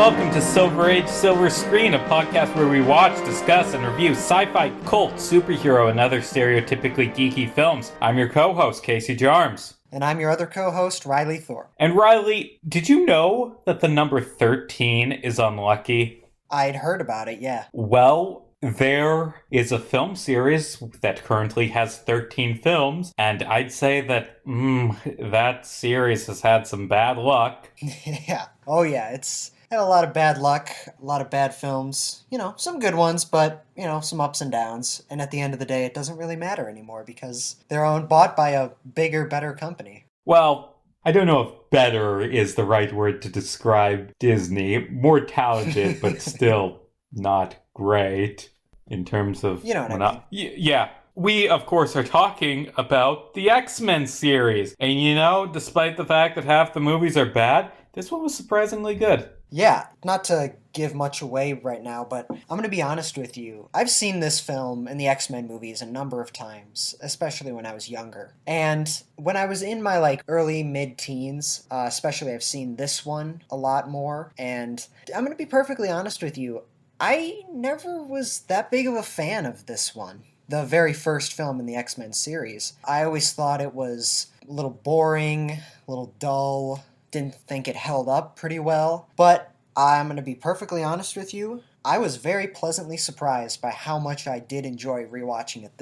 welcome to Silver Age Silver Screen, a podcast where we watch, discuss, and review sci-fi, cult, superhero, and other stereotypically geeky films. I'm your co-host, Casey Jarms. And I'm your other co-host, Riley Thorpe. And Riley, did you know that the number 13 is unlucky? I'd heard about it, yeah. Well, there is a film series that currently has 13 films, and I'd say that that series has had some bad luck. Yeah. Oh, yeah. It's had a lot of bad luck, a lot of bad films. You know, some good ones, but, some ups and downs. And at the end of the day, it doesn't really matter anymore because they're bought by a bigger, better company. Well, I don't know if better is the right word to describe Disney. More talented, but still not great in terms of... You know what I mean. Yeah. We, of course, are talking about the X-Men series. And despite the fact that half the movies are bad, this one was surprisingly good. Yeah, not to give much away right now, but I'm going to be honest with you. I've seen this film and the X-Men movies a number of times, especially when I was younger. And when I was in my early mid-teens, especially I've seen this one a lot more. And I'm going to be perfectly honest with you. I never was that big of a fan of this one. The very first film in the X-Men series. I always thought it was a little boring, a little dull, didn't think it held up pretty well. But I'm going to be perfectly honest with you. I was very pleasantly surprised by how much I did enjoy rewatching it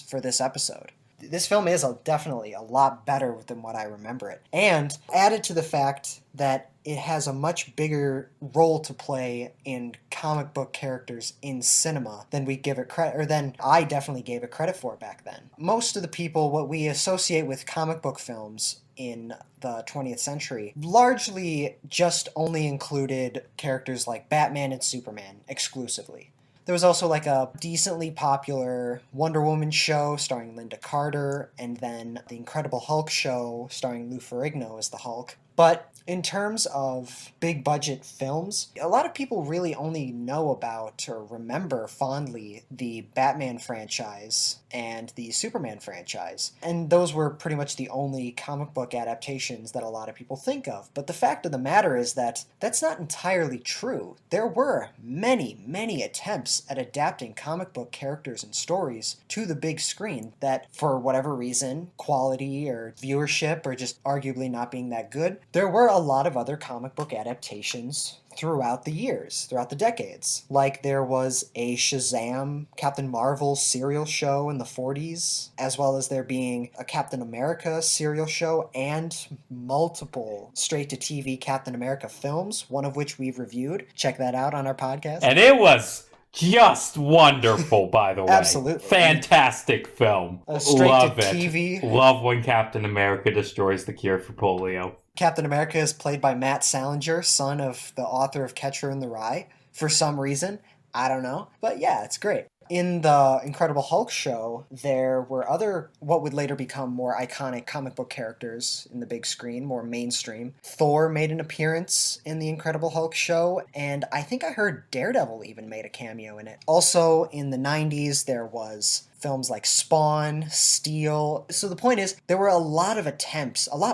for this episode. This film is definitely a lot better than what I remember it. And added to the fact that it has a much bigger role to play in comic book characters in cinema than we give it credit, or than I definitely gave it credit for back then. Most of the people, what we associate with comic book films in the 20th century, largely just only included characters like Batman and Superman exclusively. There was also a decently popular Wonder Woman show starring Linda Carter, and then the Incredible Hulk show starring Lou Ferrigno as the Hulk. But in terms of big budget films, a lot of people really only know about or remember fondly the Batman franchise and the Superman franchise. And those were pretty much the only comic book adaptations that a lot of people think of. But the fact of the matter is that that's not entirely true. There were many, many attempts at adapting comic book characters and stories to the big screen that, for whatever reason, quality or viewership or just arguably not being that good, there were a lot of other comic book adaptations throughout the years, throughout the decades. Like there was a Shazam Captain Marvel serial show in the 40s, as well as there being a Captain America serial show and multiple straight-to-TV Captain America films, one of which we've reviewed. Check that out on our podcast. And it was just wonderful, by the way. Absolutely. Fantastic film. Straight to TV. Love when Captain America destroys the cure for polio. Captain America is played by Matt Salinger, son of the author of Catcher in the Rye. For some reason, I don't know. But yeah, it's great. In the Incredible Hulk show, there were other, what would later become more iconic comic book characters in the big screen, more mainstream. Thor made an appearance in the Incredible Hulk show, and I think I heard Daredevil even made a cameo in it. Also, in the 90s, there was films like Spawn, Steel. So the point is, there were a lot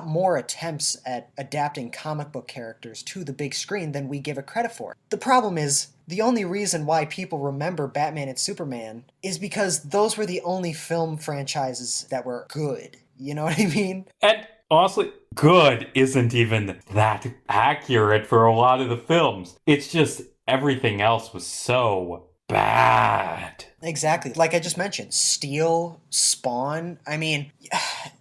more attempts at adapting comic book characters to the big screen than we give it credit for. The problem is, the only reason why people remember Batman and Superman is because those were the only film franchises that were good. You know what I mean? And honestly, good isn't even that accurate for a lot of the films. It's just everything else was so bad. Exactly. Like I just mentioned, Steel, Spawn. I mean,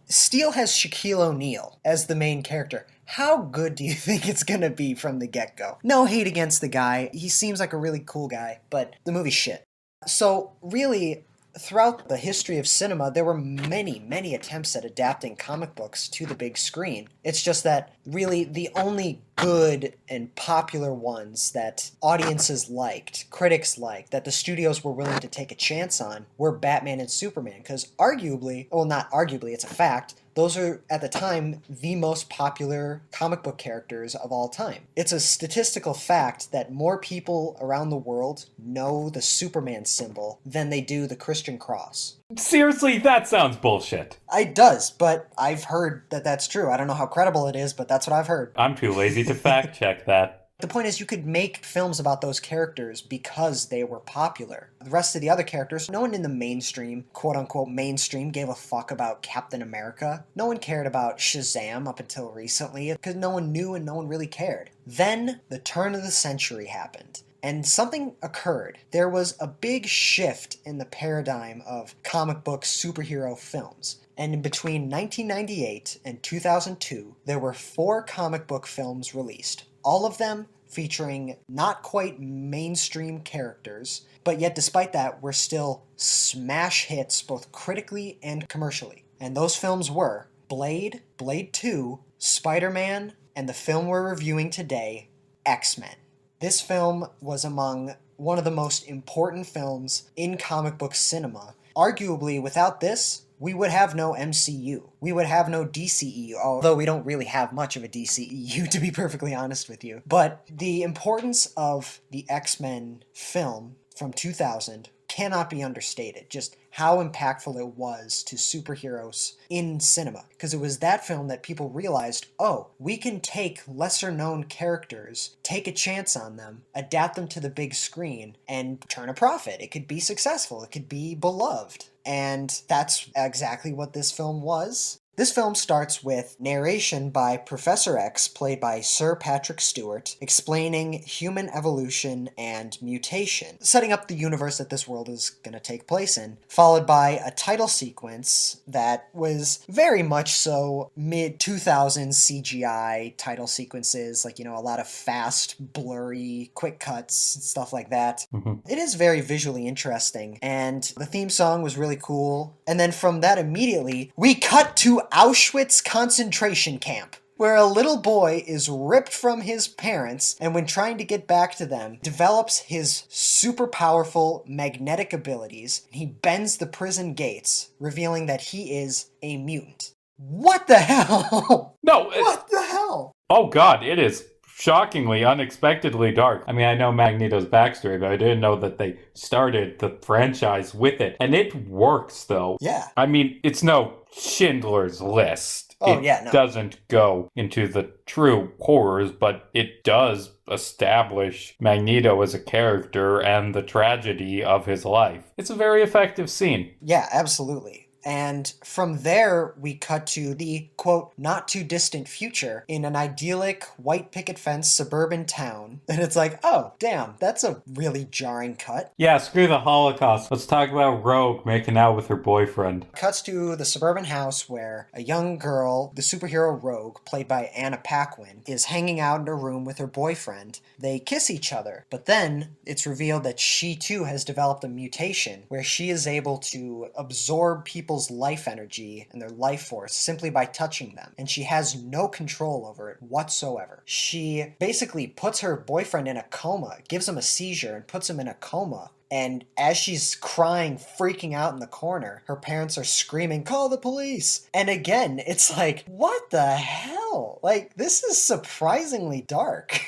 Steel has Shaquille O'Neal as the main character. How good do you think it's gonna be from the get-go? No hate against the guy. He seems like a really cool guy, but the movie's shit. So really, throughout the history of cinema, there were many, many attempts at adapting comic books to the big screen. It's just that really the only good and popular ones that audiences liked, critics liked, that the studios were willing to take a chance on were Batman and Superman. Because arguably, well, not arguably, it's a fact, those are, at the time, the most popular comic book characters of all time. It's a statistical fact that more people around the world know the Superman symbol than they do the Christian cross. Seriously, that sounds bullshit. It does, but I've heard that that's true. I don't know how credible it is, but that's what I've heard. I'm too lazy to fact check that. The point is, you could make films about those characters because they were popular. The rest of the other characters, no one in the mainstream, quote unquote mainstream, gave a fuck about Captain America. No one cared about Shazam up until recently because no one knew and no one really cared. Then the turn of the century happened. And something occurred. There was a big shift in the paradigm of comic book superhero films. And in between 1998 and 2002, there were 4 comic book films released. All of them featuring not quite mainstream characters, but yet despite that, were still smash hits both critically and commercially. And those films were Blade, Blade 2, Spider-Man, and the film we're reviewing today, X-Men. This film was among one of the most important films in comic book cinema. Arguably, without this, we would have no MCU. We would have no DCEU, although we don't really have much of a DCEU, to be perfectly honest with you. But the importance of the X-Men film from 2000 cannot be understated. Just how impactful it was to superheroes in cinema. Because it was that film that people realized, oh, we can take lesser known characters, take a chance on them, adapt them to the big screen, and turn a profit. It could be successful. It could be beloved. And that's exactly what this film was. This film starts with narration by Professor X, played by Sir Patrick Stewart, explaining human evolution and mutation, setting up the universe that this world is going to take place in, followed by a title sequence that was very much so mid-2000s CGI title sequences, like, a lot of fast, blurry, quick cuts, stuff like that. Mm-hmm. It is very visually interesting, and the theme song was really cool. And then from that immediately, we cut to Auschwitz concentration camp, where a little boy is ripped from his parents and when trying to get back to them, develops his super powerful magnetic abilities. He bends the prison gates, revealing that he is a mutant. What the hell? No. What the hell? Oh god, it is shockingly, unexpectedly dark. I mean, I know Magneto's backstory, but I didn't know that they started the franchise with it. And it works, though. Yeah. I mean, it's no Schindler's List. Oh, it yeah, no. doesn't go into the true horrors, but it does establish Magneto as a character and the tragedy of his life. It's a very effective scene. Yeah, absolutely. And from there, we cut to the, quote, not too distant future in an idyllic white picket fence suburban town. And it's like, oh, damn, that's a really jarring cut. Yeah, screw the Holocaust. Let's talk about Rogue making out with her boyfriend. Cuts to the suburban house where a young girl, the superhero Rogue, played by Anna Paquin, is hanging out in a room with her boyfriend. They kiss each other, but then it's revealed that she too has developed a mutation where she is able to absorb people's life energy and their life force simply by touching them, and she has no control over it whatsoever. She basically puts her boyfriend in a coma, gives him a seizure and puts him in a coma. And as she's crying, freaking out in the corner, her parents are screaming, "Call the police!" And again, it's like, what the hell? Like, this is surprisingly dark.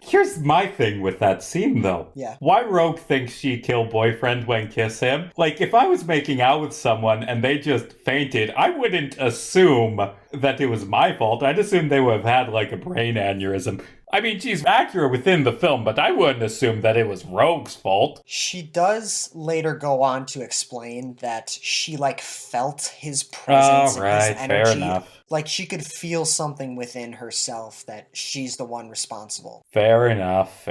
Here's my thing with that scene, though. Yeah. Why Rogue thinks she killed boyfriend when kiss him? Like, if I was making out with someone and they just fainted, I wouldn't assume that it was my fault. I'd assume they would have had, like, a brain aneurysm. I mean, she's accurate within the film, but I wouldn't assume that it was Rogue's fault. She does later go on to explain that she, felt his presence and his energy. Fair enough. Like, she could feel something within herself that she's the one responsible. Fair enough.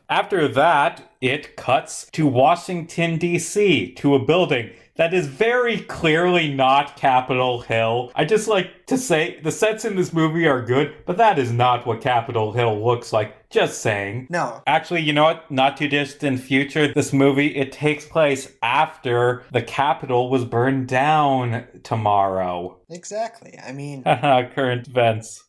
After that, it cuts to Washington, D.C., to a building that is very clearly not Capitol Hill. I just like to say the sets in this movie are good, but that is not what Capitol Hill looks like. Just saying. No. Actually, you know what? Not too distant future, this movie, it takes place after the Capitol was burned down tomorrow. Exactly. I mean... Current events.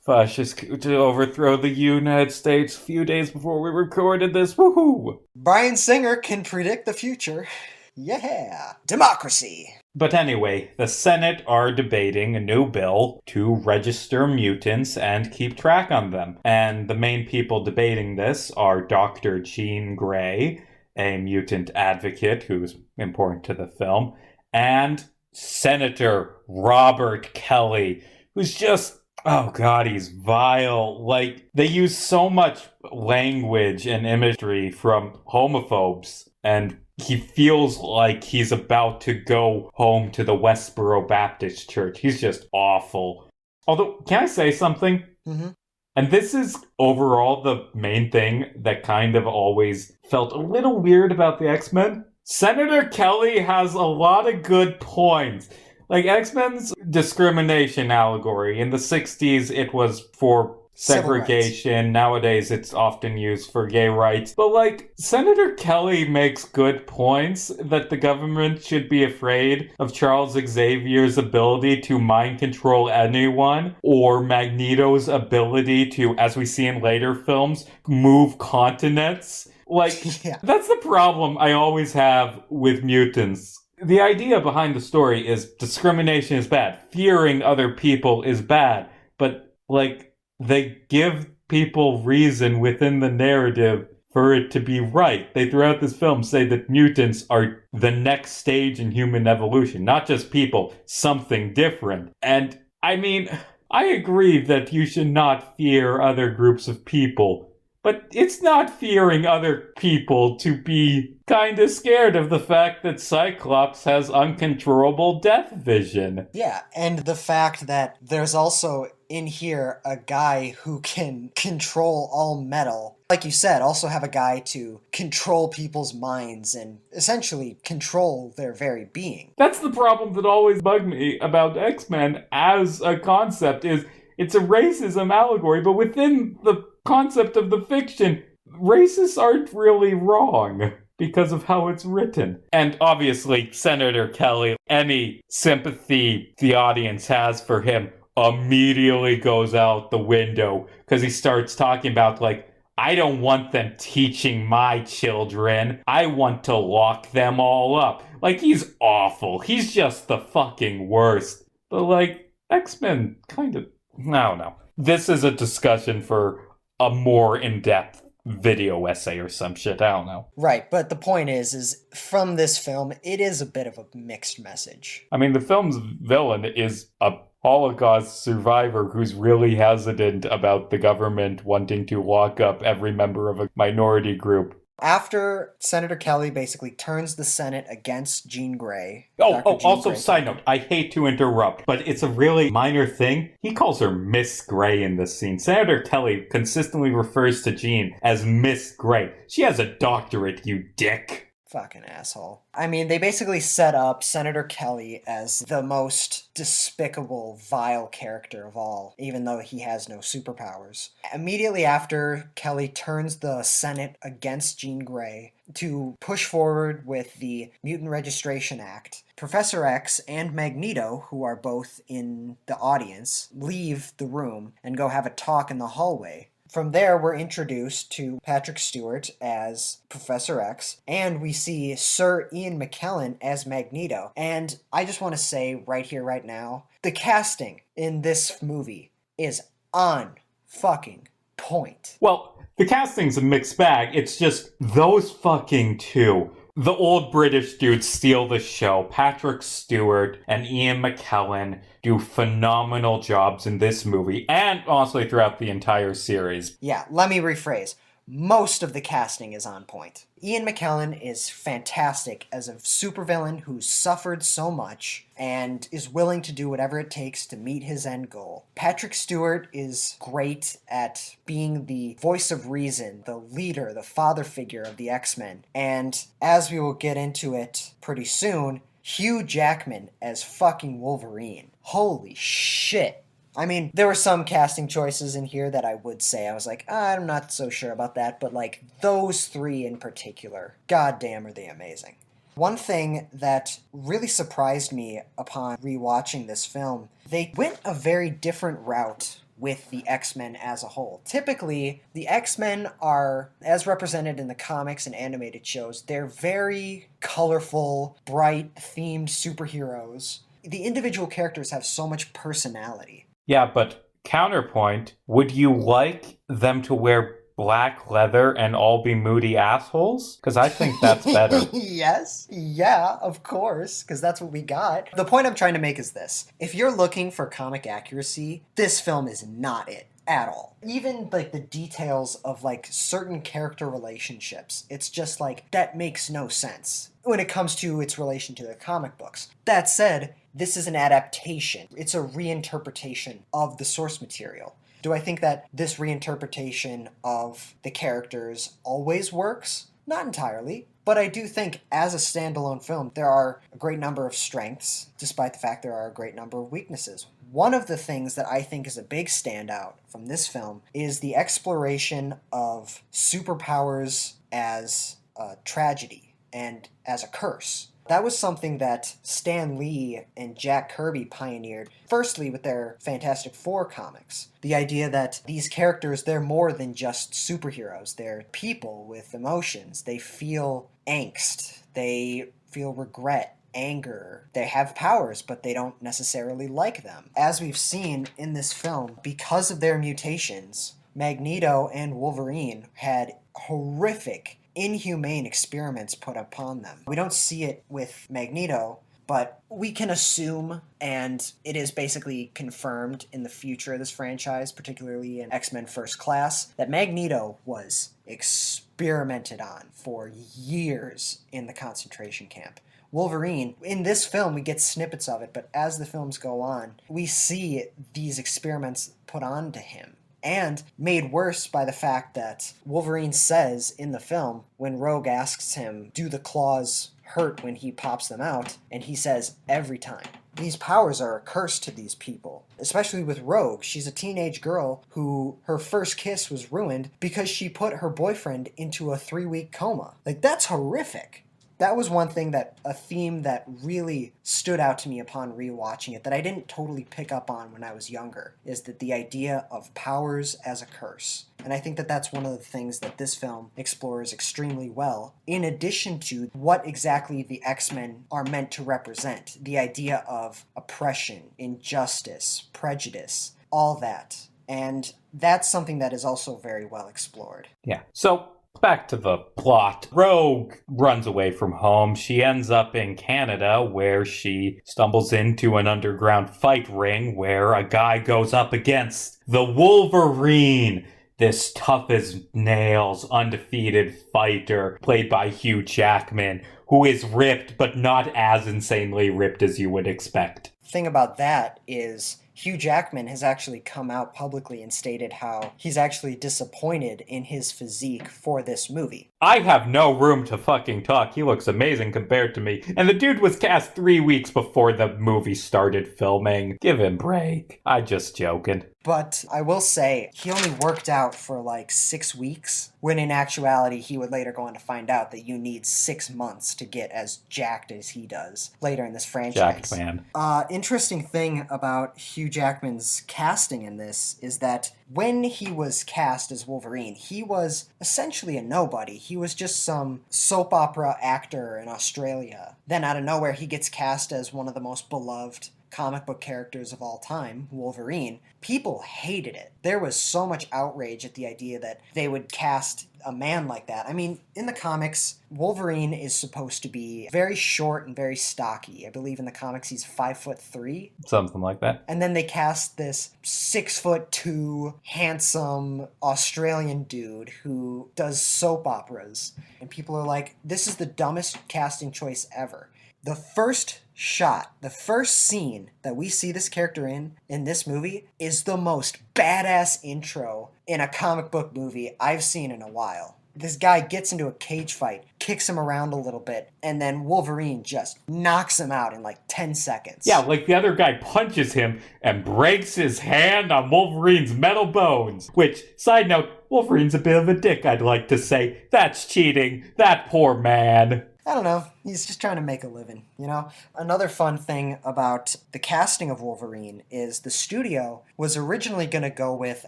Fascists to overthrow the United States a few days before we recorded this. Woohoo! Bryan Singer can predict the future. Yeah. Democracy. But anyway, the Senate are debating a new bill to register mutants and keep track on them. And the main people debating this are Dr. Jean Grey, a mutant advocate who's important to the film, and Senator Robert Kelly, who's just Oh god, he's vile. Like, they use so much language and imagery from homophobes, and he feels like he's about to go home to the Westboro Baptist Church. He's just awful. Although, can I say something? Mm-hmm. And this is overall the main thing that kind of always felt a little weird about the X-Men. Senator Kelly has a lot of good points. Like X-Men's discrimination allegory. In the 60s, it was for segregation. Nowadays, it's often used for gay rights. But, like, Senator Kelly makes good points that the government should be afraid of Charles Xavier's ability to mind control anyone, or Magneto's ability to, as we see in later films, move continents. Like, Yeah. that's the problem I always have with mutants. The idea behind the story is discrimination is bad. Fearing other people is bad. But, like, they give people reason within the narrative for it to be right. They, throughout this film, say that mutants are the next stage in human evolution. Not just people, something different. And, I mean, I agree that you should not fear other groups of people. But it's not fearing other people to be kind of scared of the fact that Cyclops has uncontrollable death vision. Yeah, and the fact that there's also in here a guy who can control all metal. Like you said, also have a guy to control people's minds and essentially control their very being. That's the problem that always bugged me about X-Men as a concept is it's a racism allegory, but within the concept of the fiction, racists aren't really wrong because of how it's written. And obviously, Senator Kelly, any sympathy the audience has for him immediately goes out the window because he starts talking about, like, I don't want them teaching my children. I want to lock them all up. Like, he's awful. He's just the fucking worst. But, like, X-Men kind of... I don't know. This is a discussion for a more in-depth video essay or some shit. I don't know. Right, but the point is from this film, it is a bit of a mixed message. I mean, the film's villain is a Holocaust survivor who's really hesitant about the government wanting to lock up every member of a minority group. After Senator Kelly basically turns the Senate against Jean Grey. Also, side note, I hate to interrupt, but it's a really minor thing. He calls her Miss Grey in this scene. Senator Kelly consistently refers to Jean as Miss Grey. She has a doctorate, you dick. Fucking asshole. I mean, they basically set up Senator Kelly as the most despicable, vile character of all, even though he has no superpowers. Immediately after Kelly turns the Senate against Jean Grey to push forward with the Mutant Registration Act, Professor X and Magneto, who are both in the audience, leave the room and go have a talk in the hallway. From there, we're introduced to Patrick Stewart as Professor X, and we see Sir Ian McKellen as Magneto. And I just want to say right here, right now, the casting in this movie is on fucking point. Well, the casting's a mixed bag. It's just those fucking two. The old British dudes steal the show. Patrick Stewart and Ian McKellen do phenomenal jobs in this movie, and honestly throughout the entire series. Yeah, let me rephrase. Most of the casting is on point. Ian McKellen is fantastic as a supervillain who's suffered so much and is willing to do whatever it takes to meet his end goal. Patrick Stewart is great at being the voice of reason, the leader, the father figure of the X-Men. And as we will get into it pretty soon, Hugh Jackman as fucking Wolverine. Holy shit. I mean, there were some casting choices in here that I would say I was like, I'm not so sure about that, but like those three in particular, goddamn are they amazing. One thing that really surprised me upon rewatching this film, they went a very different route with the X-Men as a whole. Typically, the X-Men are, as represented in the comics and animated shows, they're very colorful, bright, themed superheroes. The individual characters have so much personality. Yeah, but counterpoint, would you like them to wear black leather and all be moody assholes? Because I think that's better. Yes. Yeah, of course, because that's what we got. The point I'm trying to make is this. If you're looking for comic accuracy, this film is not it at all. Even like the details of like certain character relationships, it's just like that makes no sense when it comes to its relation to the comic books. That said, this is an adaptation. It's a reinterpretation of the source material. Do I think that this reinterpretation of the characters always works? Not entirely. But I do think, as a standalone film, there are a great number of strengths, despite the fact there are a great number of weaknesses. One of the things that I think is a big standout from this film is the exploration of superpowers as a tragedy and as a curse. That was something that Stan Lee and Jack Kirby pioneered, firstly with their Fantastic Four comics. The idea that these characters, they're more than just superheroes. They're people with emotions. They feel angst. They feel regret, anger. They have powers, but they don't necessarily like them. As we've seen in this film, because of their mutations, Magneto and Wolverine had horrific, inhumane experiments put upon them. We don't see it with Magneto, but we can assume, and it is basically confirmed in the future of this franchise, particularly in X-Men First Class, that Magneto was experimented on for years in the concentration camp. Wolverine, in this film, we get snippets of it, but as the films go on, we see these experiments put onto him. And made worse by the fact that Wolverine says in the film, when Rogue asks him, do the claws hurt when he pops them out? And he says, every time. These powers are a curse to these people, especially with Rogue. She's a teenage girl who her first kiss was ruined because she put her boyfriend into a 3-week coma. Like, that's horrific. That was one thing, that a theme that really stood out to me upon rewatching it that I didn't totally pick up on when I was younger, is that the idea of powers as a curse. And I think that that's one of the things that this film explores extremely well, in addition to what exactly the X-Men are meant to represent. The idea of oppression, injustice, prejudice, all that. And that's something that is also very well explored. Yeah. So, back to the plot. Rogue runs away from home. She ends up in Canada, where she stumbles into an underground fight ring where a guy goes up against the Wolverine, this tough as nails, undefeated fighter played by Hugh Jackman, who is ripped, but not as insanely ripped as you would expect. Thing about that is Hugh Jackman has actually come out publicly and stated how he's actually disappointed in his physique for this movie. I have no room to fucking talk. He looks amazing compared to me. And the dude was cast 3 weeks before the movie started filming. Give him a break. I just joking. But I will say, he only worked out for like 6 weeks, when in actuality he would later go on to find out that you need 6 months to get as jacked as he does later in this franchise. Jackman. Interesting thing about Hugh Jackman's casting in this is that when he was cast as Wolverine, he was essentially a nobody. He was just some soap opera actor in Australia. Then out of nowhere, he gets cast as one of the most beloved comic book characters of all time, Wolverine. People hated it. There was so much outrage at the idea that they would cast a man like that. I mean, in the comics, Wolverine is supposed to be very short and very stocky. I believe in the comics he's 5'3". Something like that. And then they cast this 6'2", handsome Australian dude who does soap operas. And people are like, this is the dumbest casting choice ever. The first shot, the first scene that we see this character in this movie, is the most badass intro in a comic book movie I've seen in a while. This guy gets into a cage fight, kicks him around a little bit, and then Wolverine just knocks him out in like 10 seconds. Yeah, like the other guy punches him and breaks his hand on Wolverine's metal bones. Which, side note, Wolverine's a bit of a dick, I'd like to say. That's cheating. That poor man. I don't know. He's just trying to make a living, you know? Another fun thing about the casting of Wolverine is the studio was originally going to go with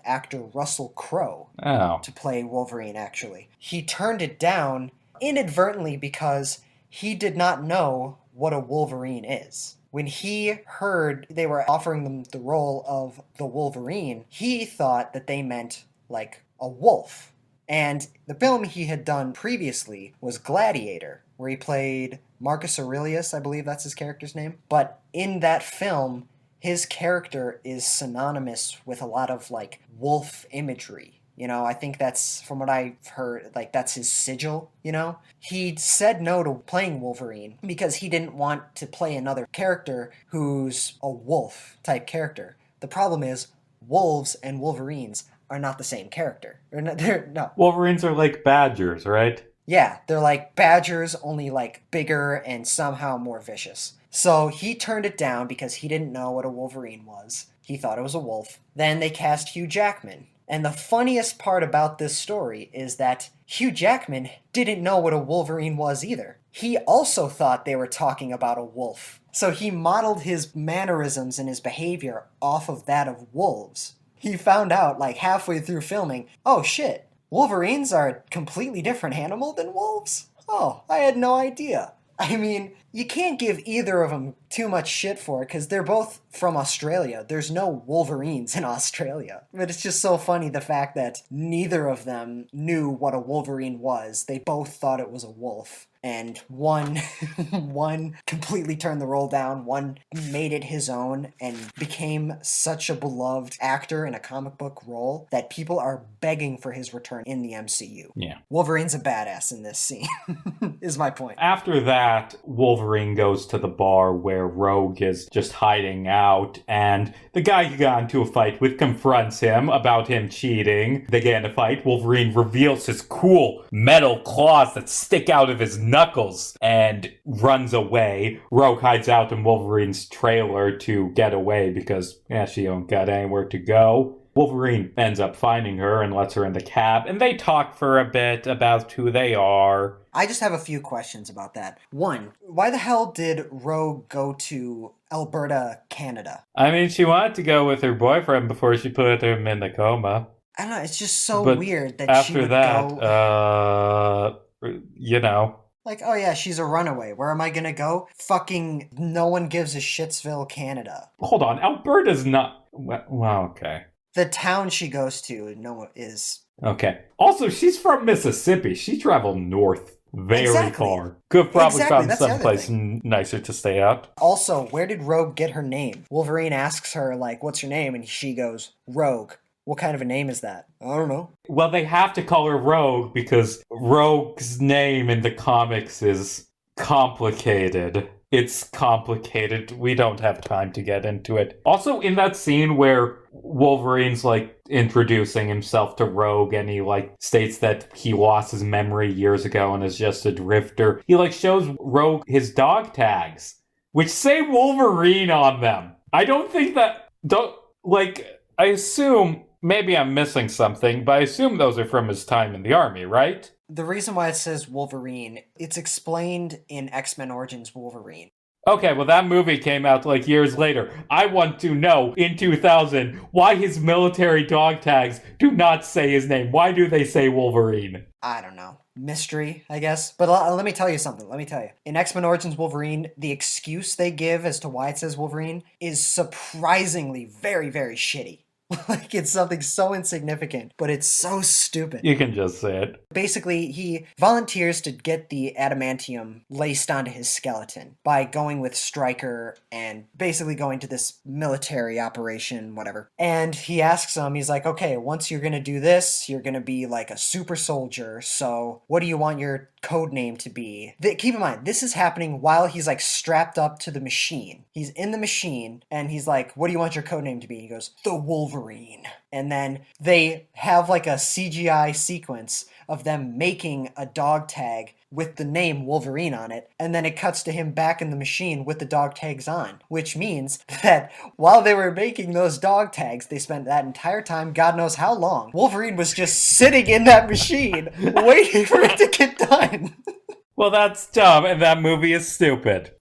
actor Russell Crowe to play Wolverine, actually. He turned it down inadvertently because he did not know what a Wolverine is. When he heard they were offering them the role of the Wolverine, he thought that they meant like a wolf. And the film he had done previously was Gladiator, where he played Marcus Aurelius, I believe that's his character's name. But in that film, his character is synonymous with a lot of like wolf imagery. I think that's, from what I've heard, like that's his sigil. He said no to playing Wolverine because he didn't want to play another character who's a wolf type character. The problem is, wolves and Wolverines are not the same character. No. Wolverines are like badgers, right? Yeah, they're like badgers, only like bigger and somehow more vicious. So he turned it down because he didn't know what a Wolverine was. He thought it was a wolf. Then they cast Hugh Jackman. And the funniest part about this story is that Hugh Jackman didn't know what a Wolverine was either. He also thought they were talking about a wolf. So he modeled his mannerisms and his behavior off of that of wolves. He found out, like halfway through filming, oh shit, Wolverines are a completely different animal than wolves? Oh, I had no idea. I mean, you can't give either of them too much shit for it because they're both from Australia. There's no Wolverines in Australia. But it's just so funny the fact that neither of them knew what a Wolverine was. They both thought it was a wolf. And one completely turned the role down, one made it his own and became such a beloved actor in a comic book role that people are begging for his return in the MCU. Yeah. Wolverine's a badass in this scene, is my point. After that, Wolverine goes to the bar where Rogue is just hiding out, and the guy he got into a fight with confronts him about him cheating. They get in a fight. Wolverine reveals his cool metal claws that stick out of his knuckles and runs away. Rogue hides out in Wolverine's trailer to get away because she don't got anywhere to go. Wolverine ends up finding her and lets her in the cab, and they talk for a bit about who they are. I just have a few questions about that. One, why the hell did Rogue go to Alberta, Canada? I mean, she wanted to go with her boyfriend before she put him in the coma. I don't know, it's just so But weird that after she would that, go... you Like, oh yeah, she's a runaway. Where am I gonna go? Fucking no one gives a shitsville, Canada. Hold on, Alberta's not... Well, okay. The town she goes to, no, is... Okay. Also, she's from Mississippi. She traveled north very far. Could have probably found someplace nicer to stay at. Also, where did Rogue get her name? Wolverine asks her, like, what's your name? And she goes, Rogue. What kind of a name is that? I don't know. Well, they have to call her Rogue because Rogue's name in the comics is complicated. It's complicated. We don't have time to get into it. Also, in that scene where Wolverine's, like, introducing himself to Rogue and he, like, states that he lost his memory years ago and is just a drifter, he, like, shows Rogue his dog tags, which say Wolverine on them. I don't think that... I assume... Maybe I'm missing something, but I assume those are from his time in the army, right? The reason why it says Wolverine, it's explained in X-Men Origins Wolverine. Okay, well that movie came out like years later. I want to know, in 2000, why his military dog tags do not say his name. Why do they say Wolverine? I don't know. Mystery, I guess. But let me tell you something. In X-Men Origins Wolverine, the excuse they give as to why it says Wolverine is surprisingly very, very shitty. Like, it's something so insignificant, but it's so stupid. You can just say it. Basically, he volunteers to get the adamantium laced onto his skeleton by going with Stryker and basically going to this military operation, whatever. And he asks him, he's like, okay, once you're gonna do this, you're gonna be like a super soldier, so what do you want your code name to be? Keep in mind, this is happening while he's like strapped up to the machine. He's in the machine, and he's like, what do you want your code name to be? He goes, the Wolverine. And then they have like a CGI sequence of them making a dog tag with the name Wolverine on it, and then it cuts to him back in the machine with the dog tags on, which means that while they were making those dog tags, they spent that entire time, God knows how long, Wolverine was just sitting in that machine waiting for it to get done. Well, that's dumb, and that movie is stupid.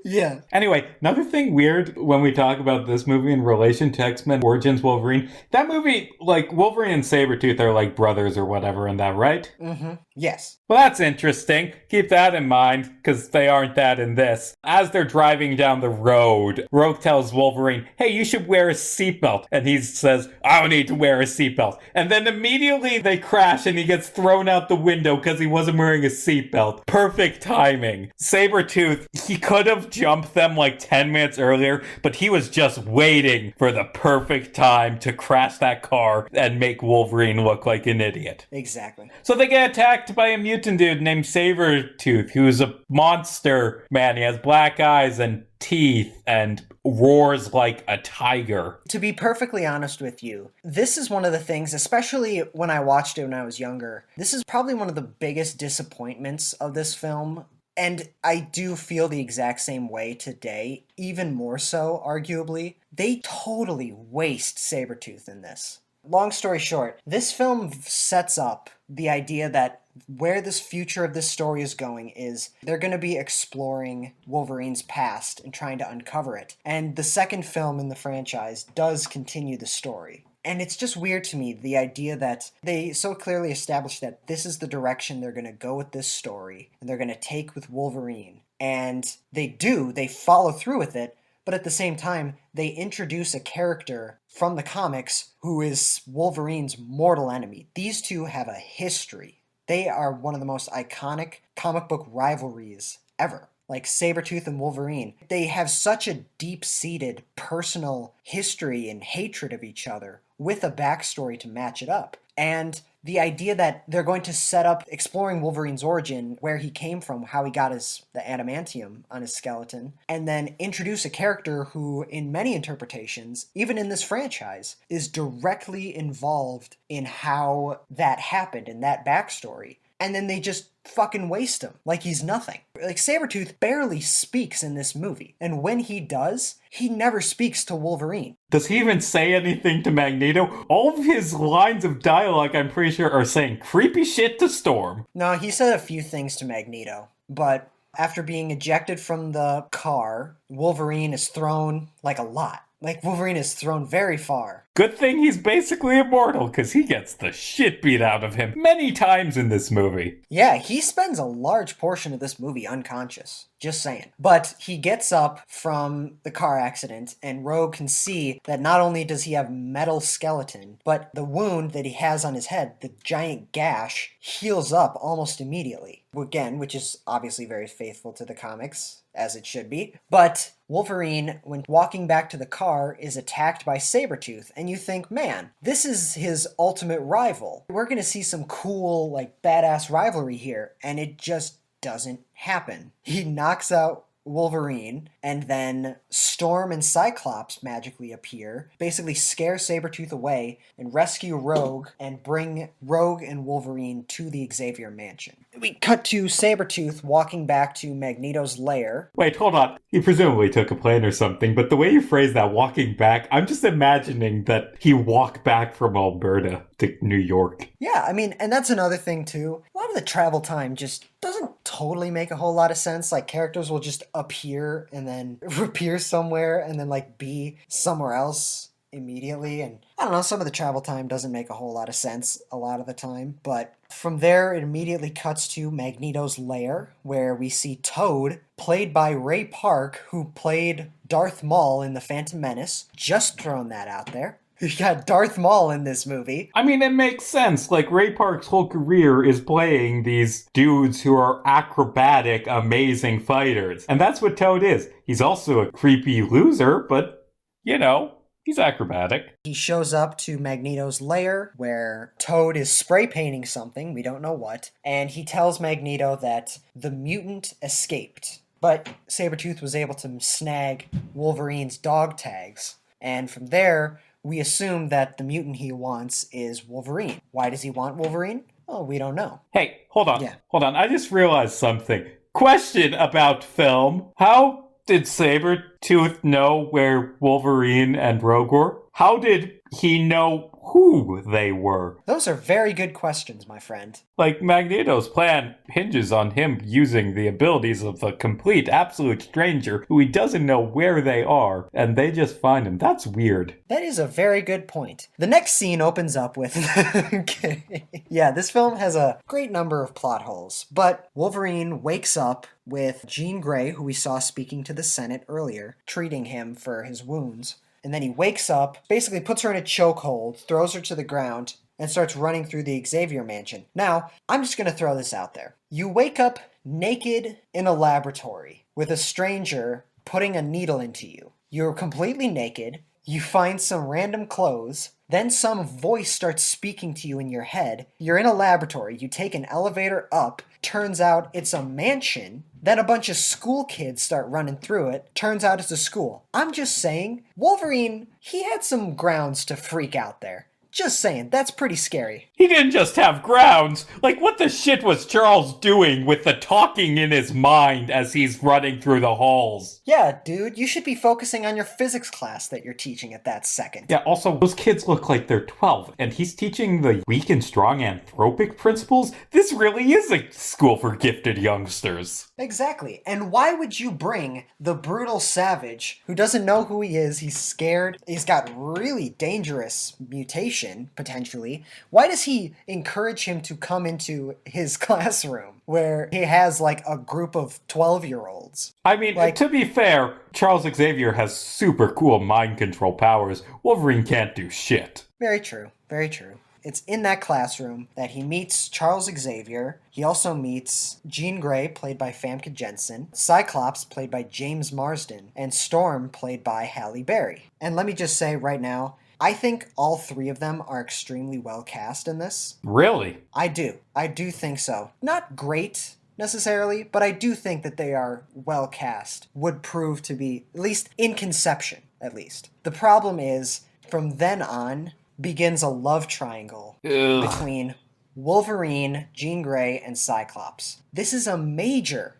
Yeah. Anyway, another thing weird when we talk about this movie in relation to X-Men Origins Wolverine, that movie, like, Wolverine and Sabretooth are like brothers or whatever in that, right? Mm-hmm. Yes. Well, that's interesting. Keep that in mind, because they aren't that in this. As they're driving down the road, Rogue tells Wolverine, hey, you should wear a seatbelt. And he says, I don't need to wear a seatbelt. And then immediately they crash and he gets thrown out the window because he wasn't wearing a seatbelt. Perfect timing. Sabretooth, he could have jumped them like 10 minutes earlier, but he was just waiting for the perfect time to crash that car and make Wolverine look like an idiot. Exactly. So they get attacked by a mutant dude named Sabretooth, who's a monster man. He has black eyes and teeth and roars like a tiger. To be perfectly honest with you, this is one of the things, especially when I watched it when I was younger, this is probably one of the biggest disappointments of this film. And I do feel the exact same way today, even more so, arguably. They totally waste Sabretooth in this. Long story short, this film sets up the idea that where this future of this story is going is they're going to be exploring Wolverine's past and trying to uncover it. And the second film in the franchise does continue the story. And it's just weird to me, the idea that they so clearly established that this is the direction they're going to go with this story, and they're going to take with Wolverine. And they follow through with it, but at the same time, they introduce a character from the comics who is Wolverine's mortal enemy. These two have a history. They are one of the most iconic comic book rivalries ever. Like Sabretooth and Wolverine. They have such a deep-seated personal history and hatred of each other with a backstory to match it up. And the idea that they're going to set up exploring Wolverine's origin, where he came from, how he got the adamantium on his skeleton, and then introduce a character who, in many interpretations, even in this franchise, is directly involved in how that happened, in that backstory. And then they just fucking waste him like he's nothing. Like, Sabretooth barely speaks in this movie. And when he does, he never speaks to Wolverine. Does he even say anything to Magneto? All of his lines of dialogue, I'm pretty sure, are saying creepy shit to Storm. No, he said a few things to Magneto. But after being ejected from the car, Wolverine is thrown, like, a lot. Like, Wolverine is thrown very far. Good thing he's basically immortal, because he gets the shit beat out of him many times in this movie. Yeah, he spends a large portion of this movie unconscious. Just saying. But he gets up from the car accident, and Rogue can see that not only does he have metal skeleton, but the wound that he has on his head, the giant gash, heals up almost immediately. Again, which is obviously very faithful to the comics, as it should be. But Wolverine, when walking back to the car, is attacked by Sabretooth, and you think, man, this is his ultimate rival. We're gonna see some cool, like, badass rivalry here, and it just doesn't happen. He knocks out Wolverine, and then Storm and Cyclops magically appear, basically scare Sabretooth away, and rescue Rogue, and bring Rogue and Wolverine to the Xavier Mansion. We cut to Sabretooth walking back to Magneto's lair. Wait, hold on. He presumably took a plane or something, but the way you phrase that, walking back, I'm just imagining that he walked back from Alberta to New York. Yeah, I mean, and that's another thing too. A lot of the travel time just doesn't totally make a whole lot of sense. Like, characters will just appear and then appear somewhere and then, like, be somewhere else immediately. And I don't know, some of the travel time doesn't make a whole lot of sense a lot of the time. But from there, it immediately cuts to Magneto's lair, where we see Toad, played by Ray Park, who played Darth Maul in The Phantom Menace. Just throwing that out there. You got Darth Maul in this movie. I mean, it makes sense. Like, Ray Park's whole career is playing these dudes who are acrobatic, amazing fighters. And that's what Toad is. He's also a creepy loser, but, you know, he's acrobatic. He shows up to Magneto's lair, where Toad is spray painting something, we don't know what, and he tells Magneto that the mutant escaped. But Sabretooth was able to snag Wolverine's dog tags. And from there, we assume that the mutant he wants is Wolverine. Why does he want Wolverine? Oh, we don't know. Hey, hold on. Yeah. Hold on. I just realized something. Question about film. How did Sabretooth know where Wolverine and Rogue were? How did he know who they were. Those are very good questions, my friend. Like, Magneto's plan hinges on him using the abilities of a complete, absolute stranger who he doesn't know where they are, and they just find him. That's weird. That is a very good point. The next scene opens up with... Okay. Yeah, this film has a great number of plot holes, but Wolverine wakes up with Jean Grey, who we saw speaking to the Senate earlier, treating him for his wounds. And then he wakes up, basically puts her in a chokehold, throws her to the ground, and starts running through the Xavier mansion. Now, I'm just going to throw this out there. You wake up naked in a laboratory with a stranger putting a needle into you. You're completely naked. You find some random clothes. Then some voice starts speaking to you in your head. You're in a laboratory. You take an elevator up. Turns out it's a mansion. Then a bunch of school kids start running through it. Turns out it's a school. I'm just saying, Wolverine, he had some grounds to freak out there. Just saying, that's pretty scary. He didn't just have grounds. Like, what the shit was Charles doing with the talking in his mind as he's running through the halls? Yeah, dude, you should be focusing on your physics class that you're teaching at that second. Yeah, also, those kids look like they're 12, and he's teaching the weak and strong anthropic principles? This really is a school for gifted youngsters. Exactly. And why would you bring the brutal savage who doesn't know who he is, he's scared, he's got really dangerous mutation, potentially. Why does he encourage him to come into his classroom where he has like a group of 12-year-olds? I mean, to be fair, Charles Xavier has super cool mind control powers. Wolverine can't do shit. Very true. Very true. It's in that classroom that he meets Charles Xavier. He also meets Jean Grey, played by Famke Janssen, Cyclops, played by James Marsden, and Storm, played by Halle Berry. And let me just say right now, I think all three of them are extremely well cast in this. Really? I do. I do think so. Not great necessarily, but I do think that they are well cast. Would prove to be, at least in conception, at least. The problem is, from then on, begins a love triangle between Wolverine, Jean Grey, and Cyclops. This is a major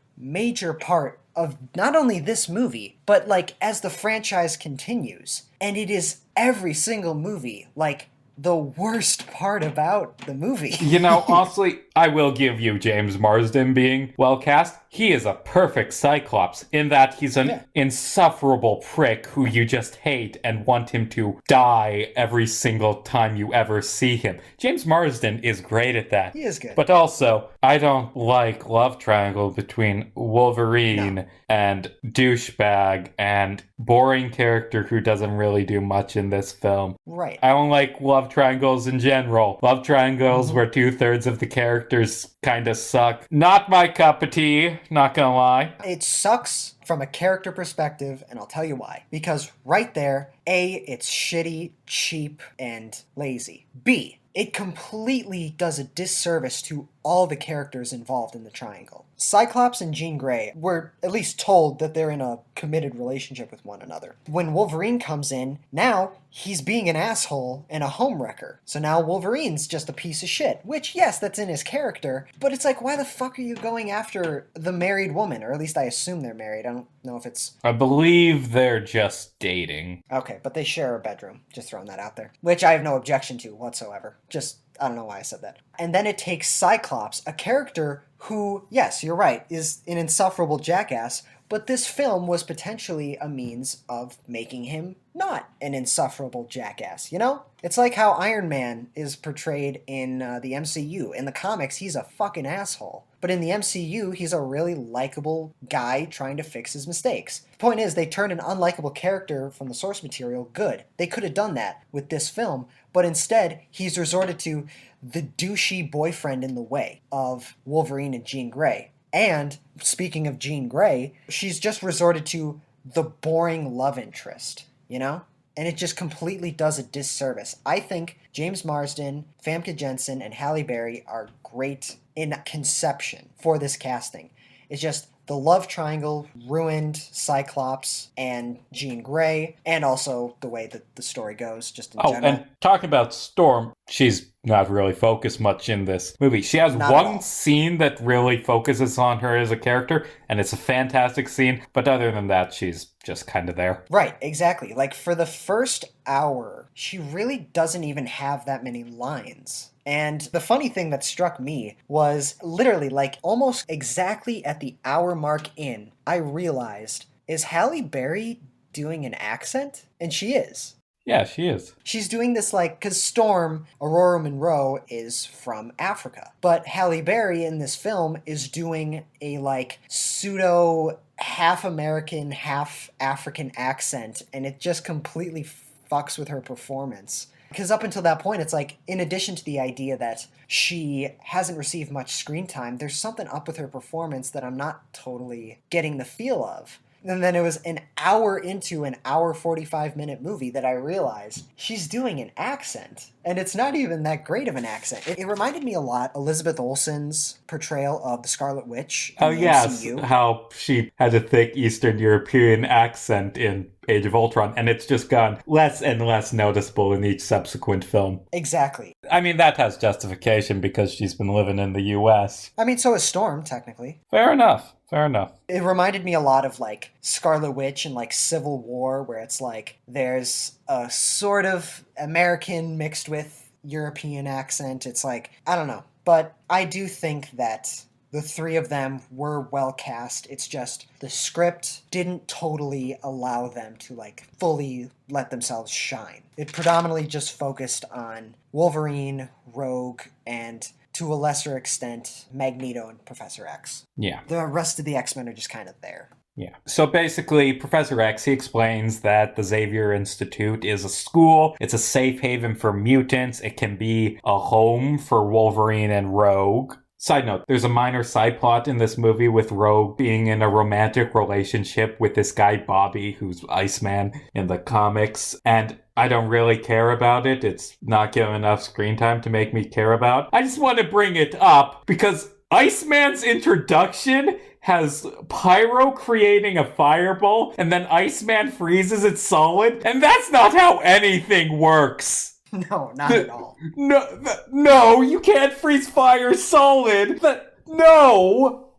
part of not only this movie, but like as the franchise continues. And it is every single movie, like the worst part about the movie. You know, honestly, I will give you James Marsden being well cast. He is a perfect Cyclops in that he's an insufferable prick who you just hate and want him to die every single time you ever see him. James Marsden is great at that. He is good. But also, I don't like love triangle between Wolverine and douchebag and boring character who doesn't really do much in this film. Right. I don't like love triangles in general. Love triangles where 2/3 of the characters kind of suck. Not my cup of tea, not gonna lie. It sucks from a character perspective, and I'll tell you why. Because right there, A, it's shitty, cheap, and lazy. B, it completely does a disservice to all the characters involved in the triangle. Cyclops and Jean Grey were at least told that they're in a committed relationship with one another. When Wolverine comes in, now he's being an asshole and a homewrecker. So now Wolverine's just a piece of shit. Which, yes, that's in his character, but it's like, why the fuck are you going after the married woman? Or at least I assume they're married. I don't know if it's... I believe they're just dating. Okay, but they share a bedroom. Just throwing that out there. Which I have no objection to whatsoever. Just... I don't know why I said that. And then it takes Cyclops, a character who, yes, you're right, is an insufferable jackass, but this film was potentially a means of making him not an insufferable jackass, you know? It's like how Iron Man is portrayed in the MCU. In the comics, he's a fucking asshole. But in the MCU, he's a really likable guy trying to fix his mistakes. The point is, they turned an unlikable character from the source material good. They could have done that with this film, but instead, he's resorted to the douchey boyfriend in the way of Wolverine and Jean Grey. And, speaking of Jean Grey, she's just resorted to the boring love interest, you know? And it just completely does a disservice. I think James Marsden, Famke Janssen, and Halle Berry are great in conception for this casting. It's just the love triangle ruined Cyclops and Jean Grey, and also the way that the story goes, just in Oh, general. and talking about Storm, she's not really focused much in this movie. She has Not at one all. scene that really focuses on her as a character, and it's a fantastic scene, but other than that, she's just kind of there. Right, exactly. Like, for the first hour, she really doesn't even have that many lines. And the funny thing that struck me was literally, like, almost exactly at the hour mark in, I realized, is Halle Berry doing an accent? And she is. Yeah, she is. She's doing this, like, because Storm, Aurora Monroe, is from Africa. But Halle Berry in this film is doing a, like, pseudo half American, half African accent, and it just completely fucks with her performance. Because up until that point, it's like, in addition to the idea that she hasn't received much screen time, there's something up with her performance that I'm not totally getting the feel of. And then it was an hour into an hour 45-minute movie that I realized she's doing an accent. And it's not even that great of an accent. It reminded me a lot of Elizabeth Olsen's portrayal of the Scarlet Witch in Oh, the yes, MCU. how she had a thick Eastern European accent in Age of Ultron, and it's just gone less and less noticeable in each subsequent film. Exactly. I mean, that has justification because she's been living in the US. I mean, so is Storm, technically. Fair enough. Fair enough. It reminded me a lot of, like, Scarlet Witch and, like, Civil War, where it's like there's a sort of American mixed with European accent. It's like, I don't know. But I do think that the three of them were well cast. It's just the script didn't totally allow them to, like, fully let themselves shine. It predominantly just focused on Wolverine, Rogue, and to a lesser extent, Magneto and Professor X. Yeah. The rest of the X-Men are just kind of there. Yeah. So basically, Professor X, he explains that the Xavier Institute is a school. It's a safe haven for mutants. It can be a home for Wolverine and Rogue. Side note, there's a minor side plot in this movie with Rogue being in a romantic relationship with this guy Bobby, who's Iceman in the comics, and I don't really care about it. It's not given enough screen time to make me care about. I just want to bring it up because Iceman's introduction has Pyro creating a fireball, and then Iceman freezes it solid, and that's not how anything works. No, not at all. No, you can't freeze fire solid. No.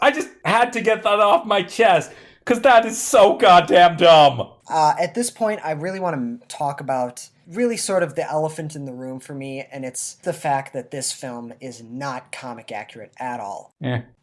I just had to get that off my chest, because that is so goddamn dumb. At this point, I really want to talk about really sort of the elephant in the room for me, and it's the fact that this film is not comic accurate at all.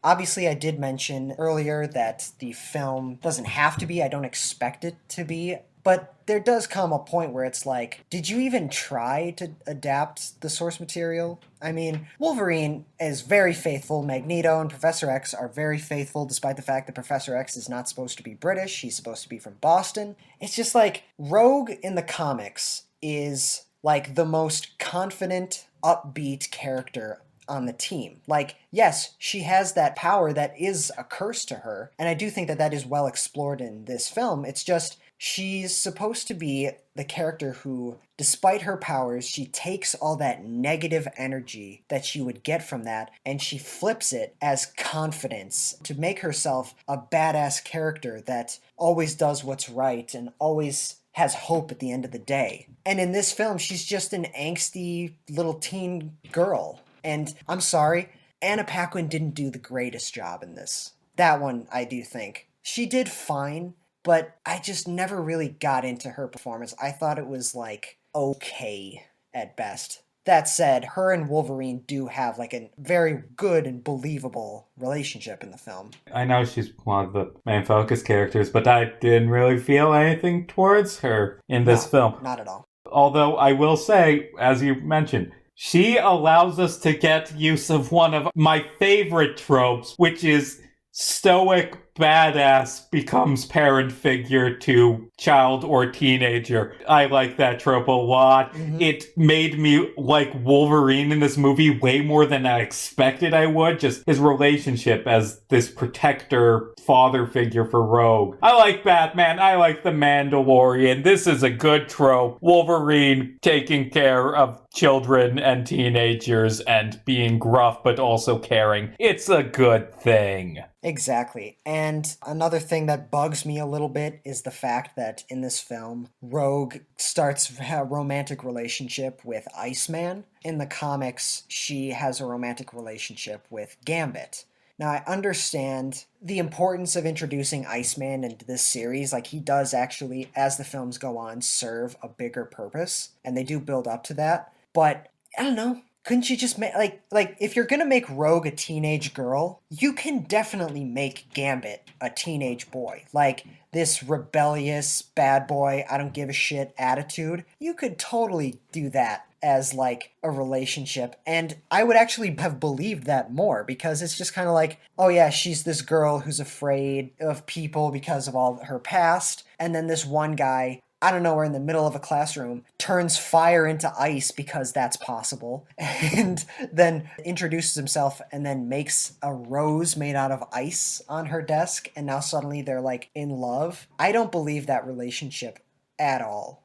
Obviously, I did mention earlier that the film doesn't have to be. I don't expect it to be. But there does come a point where it's like, did you even try to adapt the source material? I mean, Wolverine is very faithful. Magneto and Professor X are very faithful, despite the fact that Professor X is not supposed to be British. He's supposed to be from Boston. It's just like, Rogue in the comics is like the most confident, upbeat character on the team. Like, yes, she has that power that is a curse to her, and I do think that that is well explored in this film. It's just, she's supposed to be the character who, despite her powers, she takes all that negative energy that she would get from that and she flips it as confidence to make herself a badass character that always does what's right and always has hope at the end of the day. And in this film, she's just an angsty little teen girl. And I'm sorry, Anna Paquin didn't do the greatest job in this. That one, I do think. She did fine, but I just never really got into her performance. I thought it was, like, okay at best. That said, her and Wolverine do have, like, a very good and believable relationship in the film. I know she's one of the main focus characters, but I didn't really feel anything towards her in this film. Not at all. Although I will say, as you mentioned, she allows us to get use of one of my favorite tropes, which is stoic badass becomes parent figure to child or teenager. I like that trope a lot. Mm-hmm. It made me like Wolverine in this movie way more than I expected I would. Just his relationship as this protector father figure for Rogue. I like Batman. I like the Mandalorian. This is a good trope. Wolverine taking care of children and teenagers and being gruff but also caring. It's a good thing. Exactly. And another thing that bugs me a little bit is the fact that in this film, Rogue starts a romantic relationship with Iceman. In the comics, she has a romantic relationship with Gambit. Now, I understand the importance of introducing Iceman into this series. Like, he does actually, as the films go on, serve a bigger purpose, and they do build up to that. But, I don't know. Couldn't you just make, like, if you're gonna make Rogue a teenage girl, you can definitely make Gambit a teenage boy. Like, this rebellious, bad boy, I don't give a shit attitude. You could totally do that as, like, a relationship. And I would actually have believed that more, because it's just kind of like, oh yeah, she's this girl who's afraid of people because of all her past. And then this one guy, I don't know, we're in the middle of a classroom, turns fire into ice because that's possible, and then introduces himself and then makes a rose made out of ice on her desk, and now suddenly they're like in love. I don't believe that relationship at all.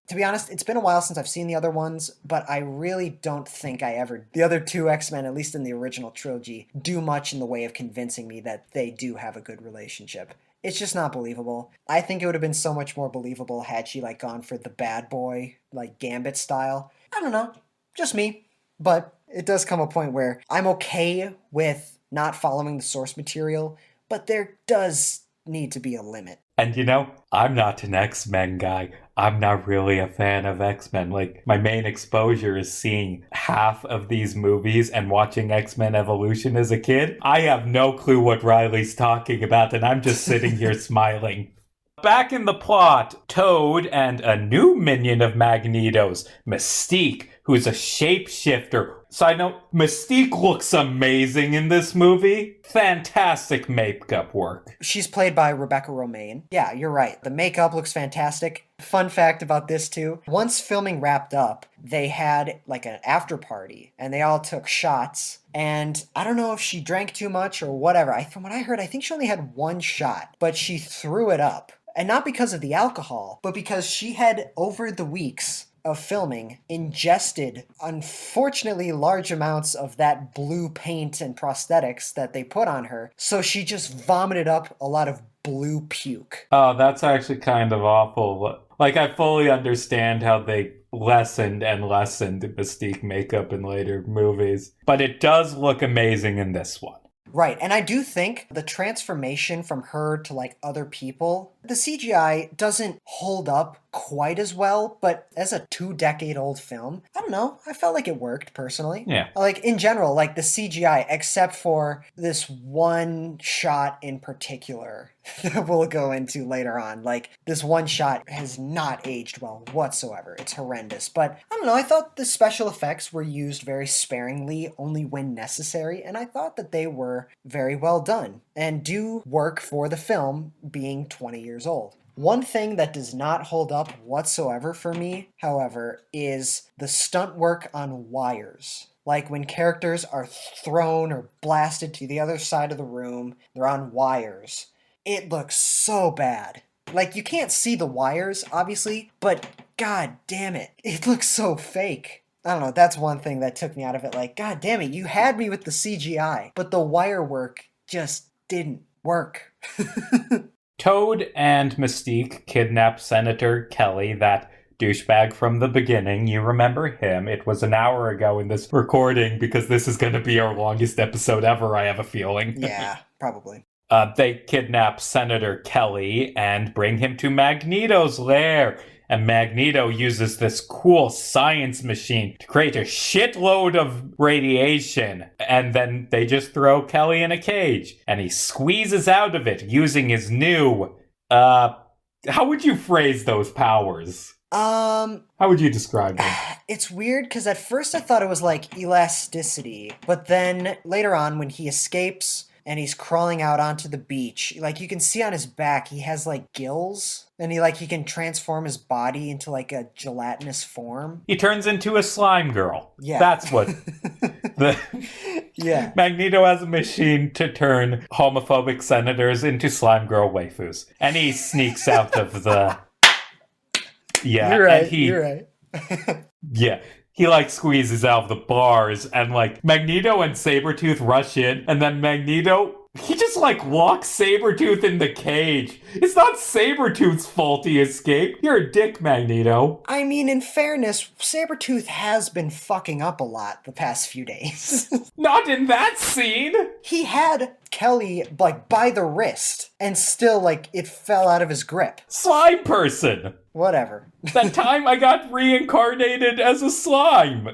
To be honest, it's been a while since I've seen the other ones, but I really don't think the other two X-Men, at least in the original trilogy, do much in the way of convincing me that they do have a good relationship. It's just not believable. I think it would have been so much more believable had she, like, gone for the bad boy, like, Gambit style. I don't know. Just me. But it does come a point where I'm okay with not following the source material, but there does need to be a limit. And you know, I'm not an X-Men guy. I'm not really a fan of X-Men. Like, my main exposure is seeing half of these movies and watching X-Men Evolution as a kid. I have no clue what Riley's talking about, and I'm just sitting here smiling. Back in the plot, Toad and a new minion of Magneto's, Mystique, who's a shapeshifter. Side note, Mystique looks amazing in this movie. Fantastic makeup work. She's played by Rebecca Romijn. Yeah, you're right. The makeup looks fantastic. Fun fact about this too, once filming wrapped up, they had like an after party and they all took shots. And I don't know if she drank too much or whatever. From what I heard, I think she only had one shot, but she threw it up. And not because of the alcohol, but because she had, over the weeks of filming, ingested unfortunately large amounts of that blue paint and prosthetics that they put on her. So she just vomited up a lot of blue puke. Oh, that's actually kind of awful. Like, I fully understand how they lessened and lessened Mystique makeup in later movies, but it does look amazing in this one. Right, and I do think the transformation from her to, like, other people, the CGI doesn't hold up quite as well, but as a 2-decade-old film, I don't know, I felt like it worked, personally. Yeah. Like, in general, like, the CGI, except for this one shot in particular that we'll go into later on, like, this one shot has not aged well whatsoever. It's horrendous. But, I don't know, I thought the special effects were used very sparingly, only when necessary, and I thought that they were very well done, and do work for the film being 20 years old. One thing that does not hold up whatsoever for me, however, is the stunt work on wires. Like when characters are thrown or blasted to the other side of the room, they're on wires. It looks so bad. Like, you can't see the wires, obviously, but god damn it, it looks so fake. I don't know, that's one thing that took me out of it. Like, god damn it, you had me with the CGI, but the wire work just didn't work. Toad and Mystique kidnap Senator Kelly, that douchebag from the beginning. You remember him. It was an hour ago in this recording, because this is going to be our longest episode ever, I have a feeling. Yeah, probably. They kidnap Senator Kelly and bring him to Magneto's lair. And Magneto uses this cool science machine to create a shitload of radiation. And then they just throw Kelly in a cage. And he squeezes out of it using his new, how would you phrase those powers? How would you describe them? It's weird, because at first I thought it was like elasticity. But then later on, when he escapes and he's crawling out onto the beach. Like, you can see on his back, he has like gills, and he can transform his body into like a gelatinous form. He turns into a slime girl. Yeah. That's what the Yeah. Magneto has a machine to turn homophobic senators into slime girl waifus. And he sneaks out of the... Yeah. You're right. And he, You're right. yeah. He, like, squeezes out of the bars, and, like, Magneto and Sabretooth rush in, and then Magneto... He just, like, locks Sabretooth in the cage. It's not Sabretooth's fault he escaped. You're a dick, Magneto. I mean, in fairness, Sabretooth has been fucking up a lot the past few days. Not in that scene! He had Kelly, like, by the wrist, and still, like, it fell out of his grip. Slime person! Whatever. That time I got reincarnated as a slime!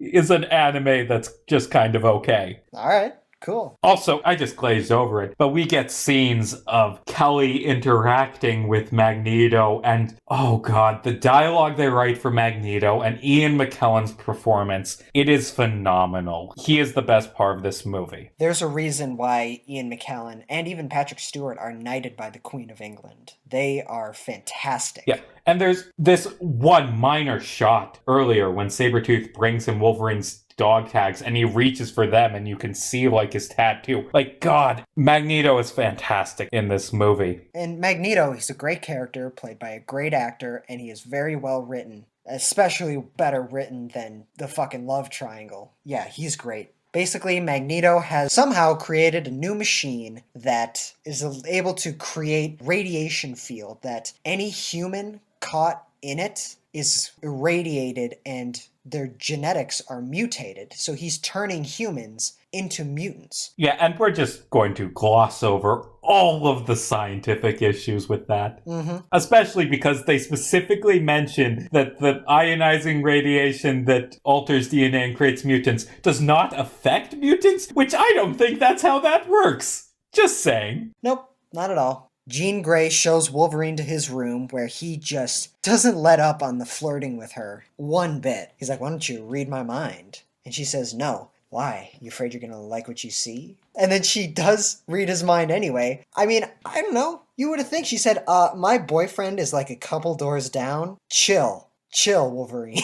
Is an anime that's just kind of okay. Alright. Cool. Also, I just glazed over it, but we get scenes of Kelly interacting with Magneto, and oh god, the dialogue they write for Magneto and Ian McKellen's performance, it is phenomenal. He is the best part of this movie. There's a reason why Ian McKellen and even Patrick Stewart are knighted by the Queen of England. They are fantastic. Yeah. And there's this one minor shot earlier when Sabretooth brings him Wolverine's dog tags and he reaches for them and you can see like his tattoo. Like, God, Magneto is fantastic in this movie. And Magneto, he's a great character played by a great actor, and he is very well written. Especially better written than the fucking love triangle. Yeah, he's great. Basically, Magneto has somehow created a new machine that is able to create radiation field that any human caught in it is irradiated and their genetics are mutated. So he's turning humans into mutants. Yeah, and we're just going to gloss over all of the scientific issues with that. Mm-hmm. Especially because they specifically mention that the ionizing radiation that alters DNA and creates mutants does not affect mutants, which I don't think that's how that works. Just saying. Nope, not at all. Jean Grey shows Wolverine to his room where he just doesn't let up on the flirting with her one bit. He's like, why don't you read my mind? And she says, no. Why? You afraid you're gonna like what you see? And then she does read his mind anyway. I mean, I don't know. You would have think she said, my boyfriend is like a couple doors down. Chill, Wolverine.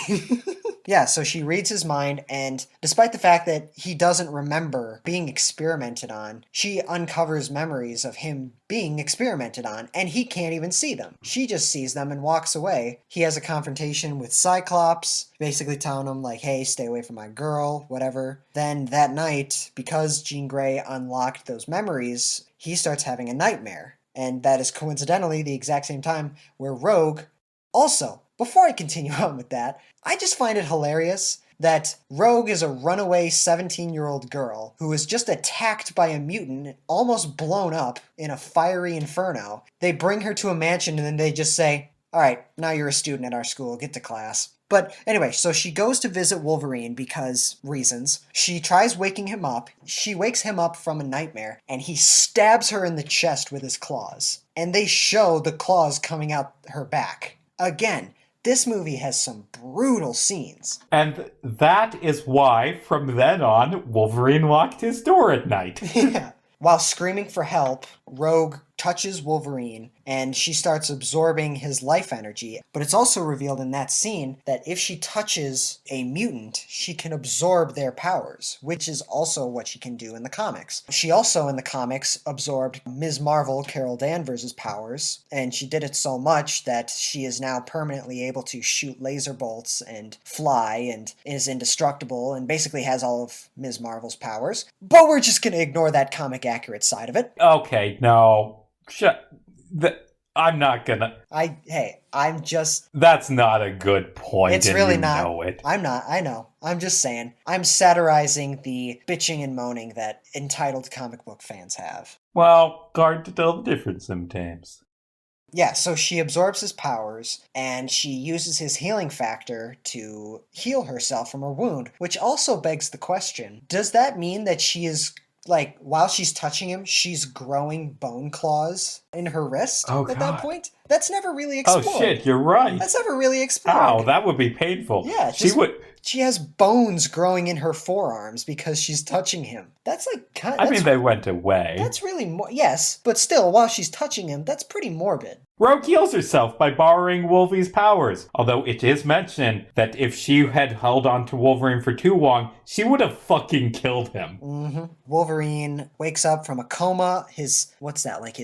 Yeah, so she reads his mind, and despite the fact that he doesn't remember being experimented on, she uncovers memories of him being experimented on, and he can't even see them. She just sees them and walks away. He has a confrontation with Cyclops, basically telling him, like, hey, stay away from my girl, whatever. Then that night, because Jean Grey unlocked those memories, he starts having a nightmare. And that is coincidentally the exact same time where Rogue also... Before I continue on with that, I just find it hilarious that Rogue is a runaway 17-year-old girl who was just attacked by a mutant, almost blown up in a fiery inferno. They bring her to a mansion and then they just say, all right, now you're a student at our school, get to class. But anyway, so she goes to visit Wolverine because reasons. She tries waking him up. She wakes him up from a nightmare and he stabs her in the chest with his claws. And they show the claws coming out her back. Again, this movie has some brutal scenes. And that is why, from then on, Wolverine locked his door at night. Yeah. While screaming for help, Rogue touches Wolverine, and she starts absorbing his life energy. But it's also revealed in that scene that if she touches a mutant, she can absorb their powers, which is also what she can do in the comics. She also, in the comics, absorbed Ms. Marvel, Carol Danvers' powers, and she did it so much that she is now permanently able to shoot laser bolts and fly and is indestructible and basically has all of Ms. Marvel's powers. But we're just going to ignore that comic accurate side of it. Okay, no. I'm not gonna... I'm just... That's not a good point. It's really not. Know it. I'm not. I know. I'm just saying. I'm satirizing the bitching and moaning that entitled comic book fans have. Well, hard to tell the difference sometimes. Yeah, so she absorbs his powers, and she uses his healing factor to heal herself from her wound, which also begs the question, does that mean that she is... Like, while she's touching him, she's growing bone claws in her wrist at that point? That's never really explored. Oh, shit, you're right. That's never really explored. Ow, that would be painful. Yeah, she would... She has bones growing in her forearms because she's touching him. That's like, I mean, they went away. That's really yes, but still, while she's touching him, that's pretty morbid. Rogue heals herself by borrowing Wolvie's powers, although it is mentioned that if she had held on to Wolverine for too long, she would have fucking killed him. Mm-hmm. Wolverine wakes up from a coma, his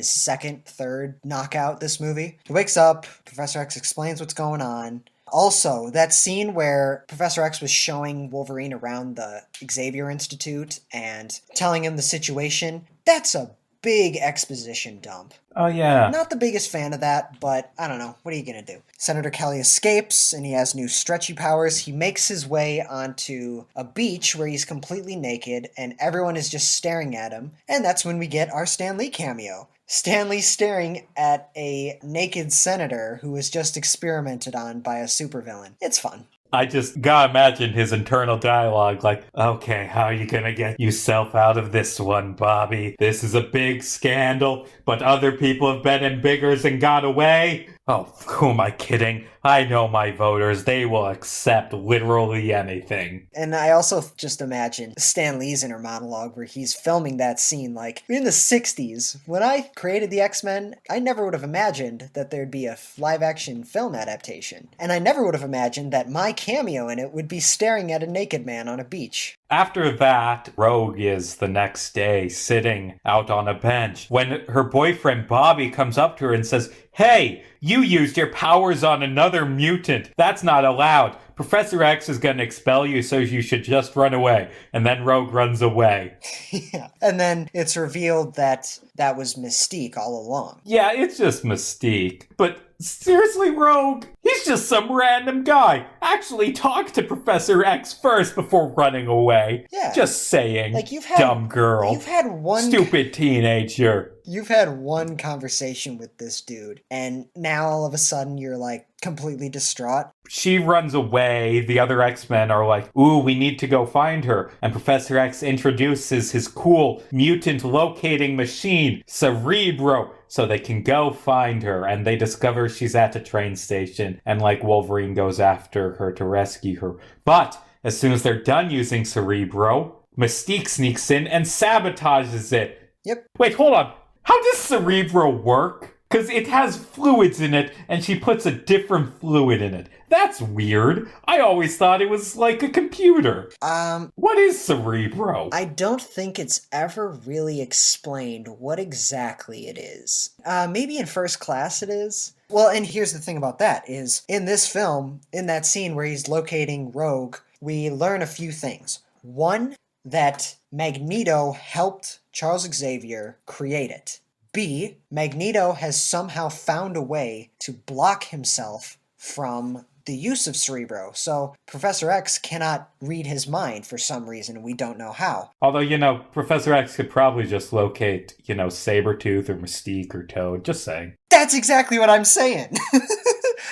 second, third knockout this movie. He wakes up, Professor X explains what's going on. Also, that scene where Professor X was showing Wolverine around the Xavier Institute and telling him the situation, that's a big exposition dump. Oh, yeah. Not the biggest fan of that, but I don't know. What are you going to do? Senator Kelly escapes, and he has new stretchy powers. He makes his way onto a beach where he's completely naked, and everyone is just staring at him. And that's when we get our Stan Lee cameo. Stan Lee staring at a naked senator who was just experimented on by a supervillain. It's fun. I just gotta imagine his internal dialogue like, okay, how are you gonna get yourself out of this one, Bobby? This is a big scandal, but other people have been in biggers and got away. Oh, who am I kidding? I know my voters. They will accept literally anything. And I also just imagine Stan Lee's inner monologue where he's filming that scene like, in the 60s, when I created the X-Men, I never would have imagined that there'd be a live-action film adaptation. And I never would have imagined that my cameo in it would be staring at a naked man on a beach. After that, Rogue is the next day sitting out on a bench when her boyfriend Bobby comes up to her and says, "Hey, you used your powers on another mutant. That's not allowed. Professor X is going to expel you, so you should just run away." And then Rogue runs away. Yeah. And then it's revealed that that was Mystique all along. Yeah, it's just Mystique. But seriously, Rogue? He's just some random guy. Actually, talk to Professor X first before running away. Yeah. Just saying. Like you've had, dumb girl. You've had one stupid teenager. You've had one conversation with this dude, and now all of a sudden you're like completely distraught. She runs away. The other X-Men are like, ooh, we need to go find her. And Professor X introduces his cool mutant locating machine, Cerebro, so they can go find her. And they discover she's at a train station, and like Wolverine goes after her to rescue her. But as soon as they're done using Cerebro, Mystique sneaks in and sabotages it. Yep. Wait, hold on. How does Cerebro work? Because it has fluids in it, and she puts a different fluid in it. That's weird. I always thought it was like a computer. What is Cerebro? I don't think it's ever really explained what exactly it is. Maybe in First Class it is. Well, and here's the thing about that is, in this film, in that scene where he's locating Rogue, we learn a few things. One, that Magneto helped Charles Xavier create it. B, Magneto has somehow found a way to block himself from the use of Cerebro, so Professor X cannot read his mind for some reason, we don't know how. Although, Professor X could probably just locate, Sabretooth or Mystique or Toad, just saying. That's exactly what I'm saying!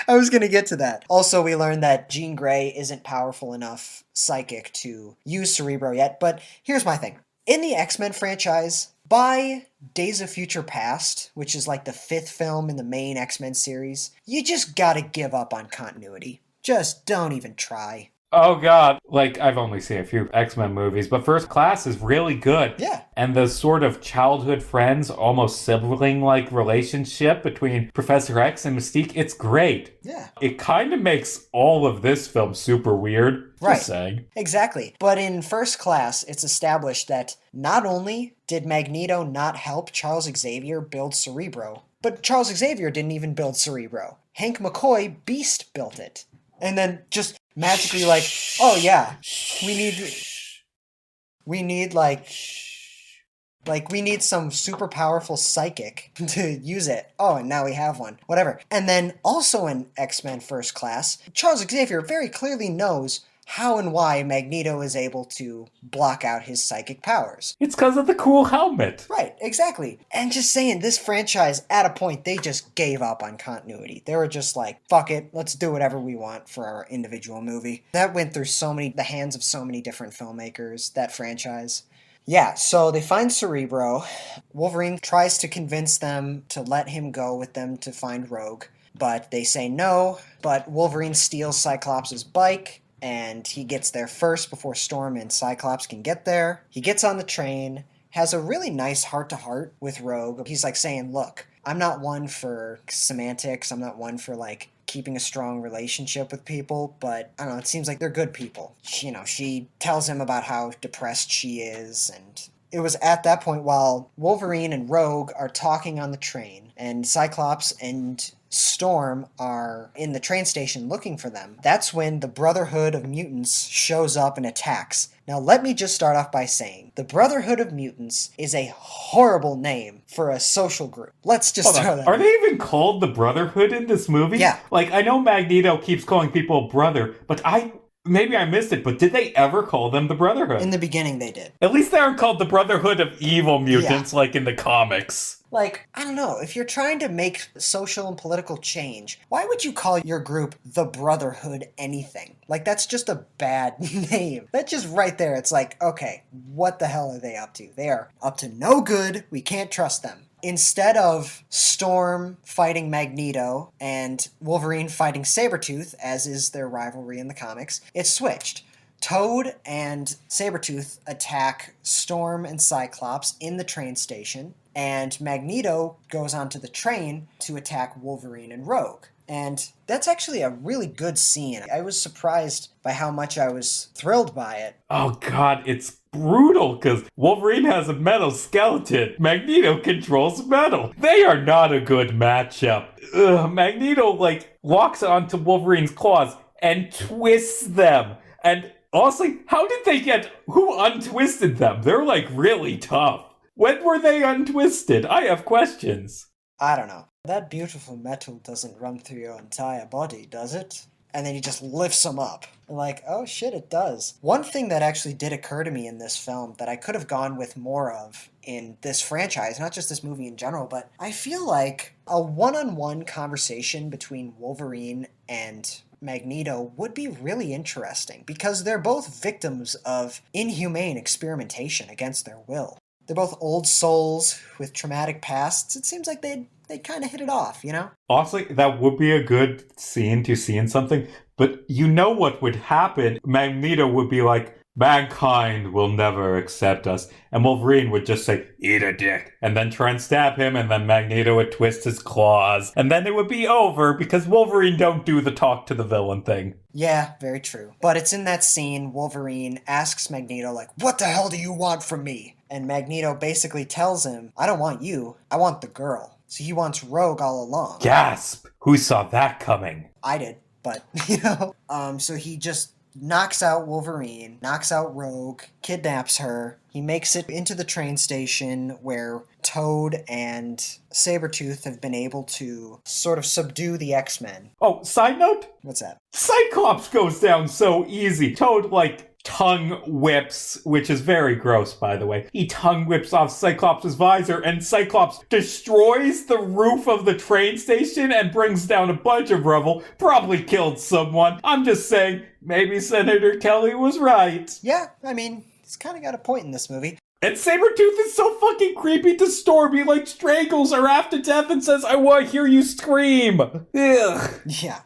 I was gonna get to that. Also, we learned that Jean Grey isn't powerful enough psychic to use Cerebro yet, but here's my thing. In the X-Men franchise, by Days of Future Past, which is like the 5th film in the main X-Men series, you just gotta give up on continuity. Just don't even try. Oh god, I've only seen a few X-Men movies, but First Class is really good. Yeah. And the sort of childhood friends, almost sibling-like relationship between Professor X and Mystique, it's great. Yeah. It kind of makes all of this film super weird. Right. Just saying. Exactly. But in First Class, it's established that not only did Magneto not help Charles Xavier build Cerebro, but Charles Xavier didn't even build Cerebro. Hank McCoy, Beast, built it. And then just magically oh yeah, we need some super powerful psychic to use it. Oh, and now we have one. Whatever. And then also in X-Men First Class, Charles Xavier very clearly knows how and why Magneto is able to block out his psychic powers. It's because of the cool helmet. Right, exactly. And just saying, this franchise, at a point, they just gave up on continuity. They were just like, fuck it, let's do whatever we want for our individual movie. That went through the hands of so many different filmmakers, that franchise. Yeah, so they find Cerebro. Wolverine tries to convince them to let him go with them to find Rogue, but they say no. But Wolverine steals Cyclops' bike, and he gets there first before Storm and Cyclops can get there. He gets on the train, has a really nice heart-to-heart with Rogue. He's like saying, look, I'm not one for semantics. I'm not one for like keeping a strong relationship with people, but I don't know, it seems like they're good people. She tells him about how depressed she is, and it was at that point while Wolverine and Rogue are talking on the train, and Cyclops and Storm are in the train station looking for them. That's when the Brotherhood of Mutants shows up and attacks. Now, let me just start off by saying, the Brotherhood of Mutants is a horrible name for a social group. Let's just throw that. Are they even called the Brotherhood in this movie? Yeah. Like, I know Magneto keeps calling people brother, but maybe I missed it, but did they ever call them the Brotherhood? In the beginning, they did. At least they aren't called the Brotherhood of Evil Mutants like in the comics. Like, I don't know, if you're trying to make social and political change, why would you call your group the Brotherhood anything? Like, that's just a bad name. That's just right there. It's like, okay, what the hell are they up to? They are up to no good. We can't trust them. Instead of Storm fighting Magneto and Wolverine fighting Sabretooth, as is their rivalry in the comics, it's switched. Toad and Sabretooth attack Storm and Cyclops in the train station, and Magneto goes onto the train to attack Wolverine and Rogue. And that's actually a really good scene. I was surprised by how much I was thrilled by it. Oh god, it's brutal because Wolverine has a metal skeleton. Magneto controls metal. They are not a good matchup. Magneto, walks onto Wolverine's claws and twists them. And honestly, how did they who untwisted them? They're, really tough. When were they untwisted? I have questions. I don't know. That beautiful metal doesn't run through your entire body, does it? And then he just lifts them up. Like, oh shit, it does. One thing that actually did occur to me in this film that I could have gone with more of in this franchise, not just this movie in general, but I feel like a one-on-one conversation between Wolverine and Magneto would be really interesting because they're both victims of inhumane experimentation against their will. They're both old souls with traumatic pasts. It seems like they'd kind of hit it off, you know? Honestly, that would be a good scene to see in something, but you know what would happen? Magneto would be like, mankind will never accept us. And Wolverine would just say, eat a dick. And then try and stab him, and then Magneto would twist his claws. And then it would be over because Wolverine don't do the talk to the villain thing. Yeah, very true. But it's in that scene, Wolverine asks Magneto, what the hell do you want from me? And Magneto basically tells him, I don't want you, I want the girl. So he wants Rogue all along. Gasp! Who saw that coming? I did, but, so he just knocks out Wolverine, knocks out Rogue, kidnaps her. He makes it into the train station where Toad and Sabretooth have been able to sort of subdue the X-Men. Oh, side note? What's that? Cyclops goes down so easy. Toad, tongue whips, which is very gross, by the way. He tongue whips off Cyclops' visor, and Cyclops destroys the roof of the train station and brings down a bunch of rubble. Probably killed someone. I'm just saying, maybe Senator Kelly was right. Yeah, I mean, he's kind of got a point in this movie. And Sabretooth is so fucking creepy to Storm. He, strangles her half to death and says, I want to hear you scream. Ugh. Yeah.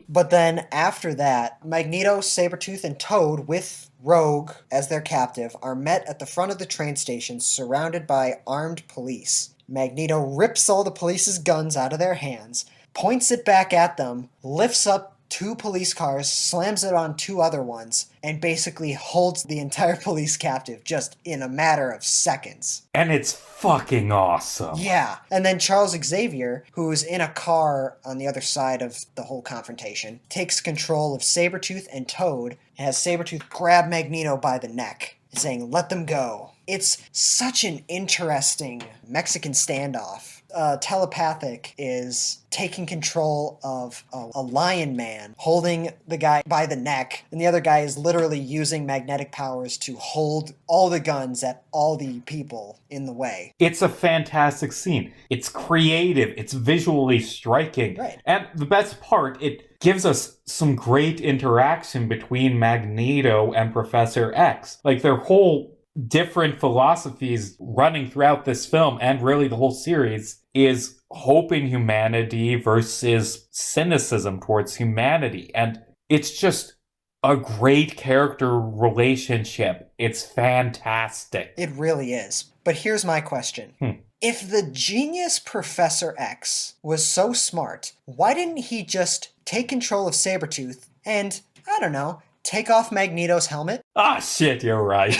But then after that, Magneto, Sabretooth, and Toad, with Rogue as their captive, are met at the front of the train station surrounded by armed police. Magneto rips all the police's guns out of their hands, points it back at them, lifts up 2 police cars, slams it on 2 other ones, and basically holds the entire police captive just in a matter of seconds. And it's fucking awesome. Yeah. And then Charles Xavier, who's in a car on the other side of the whole confrontation, takes control of Sabretooth and Toad and has Sabretooth grab Magneto by the neck, saying, let them go. It's such an interesting Mexican standoff. Telepathic is taking control of a lion man, holding the guy by the neck, and the other guy is literally using magnetic powers to hold all the guns at all the people in the way. It's a fantastic scene. It's creative. It's visually striking. Right. And the best part, it gives us some great interaction between Magneto and Professor X. Their whole different philosophies running throughout this film and really the whole series is hope in humanity versus cynicism towards humanity. And it's just a great character relationship. It's fantastic. It really is. But here's my question. If the genius Professor X was so smart, why didn't he just take control of Sabretooth and, I don't know, take off Magneto's helmet? Ah, shit, you're right.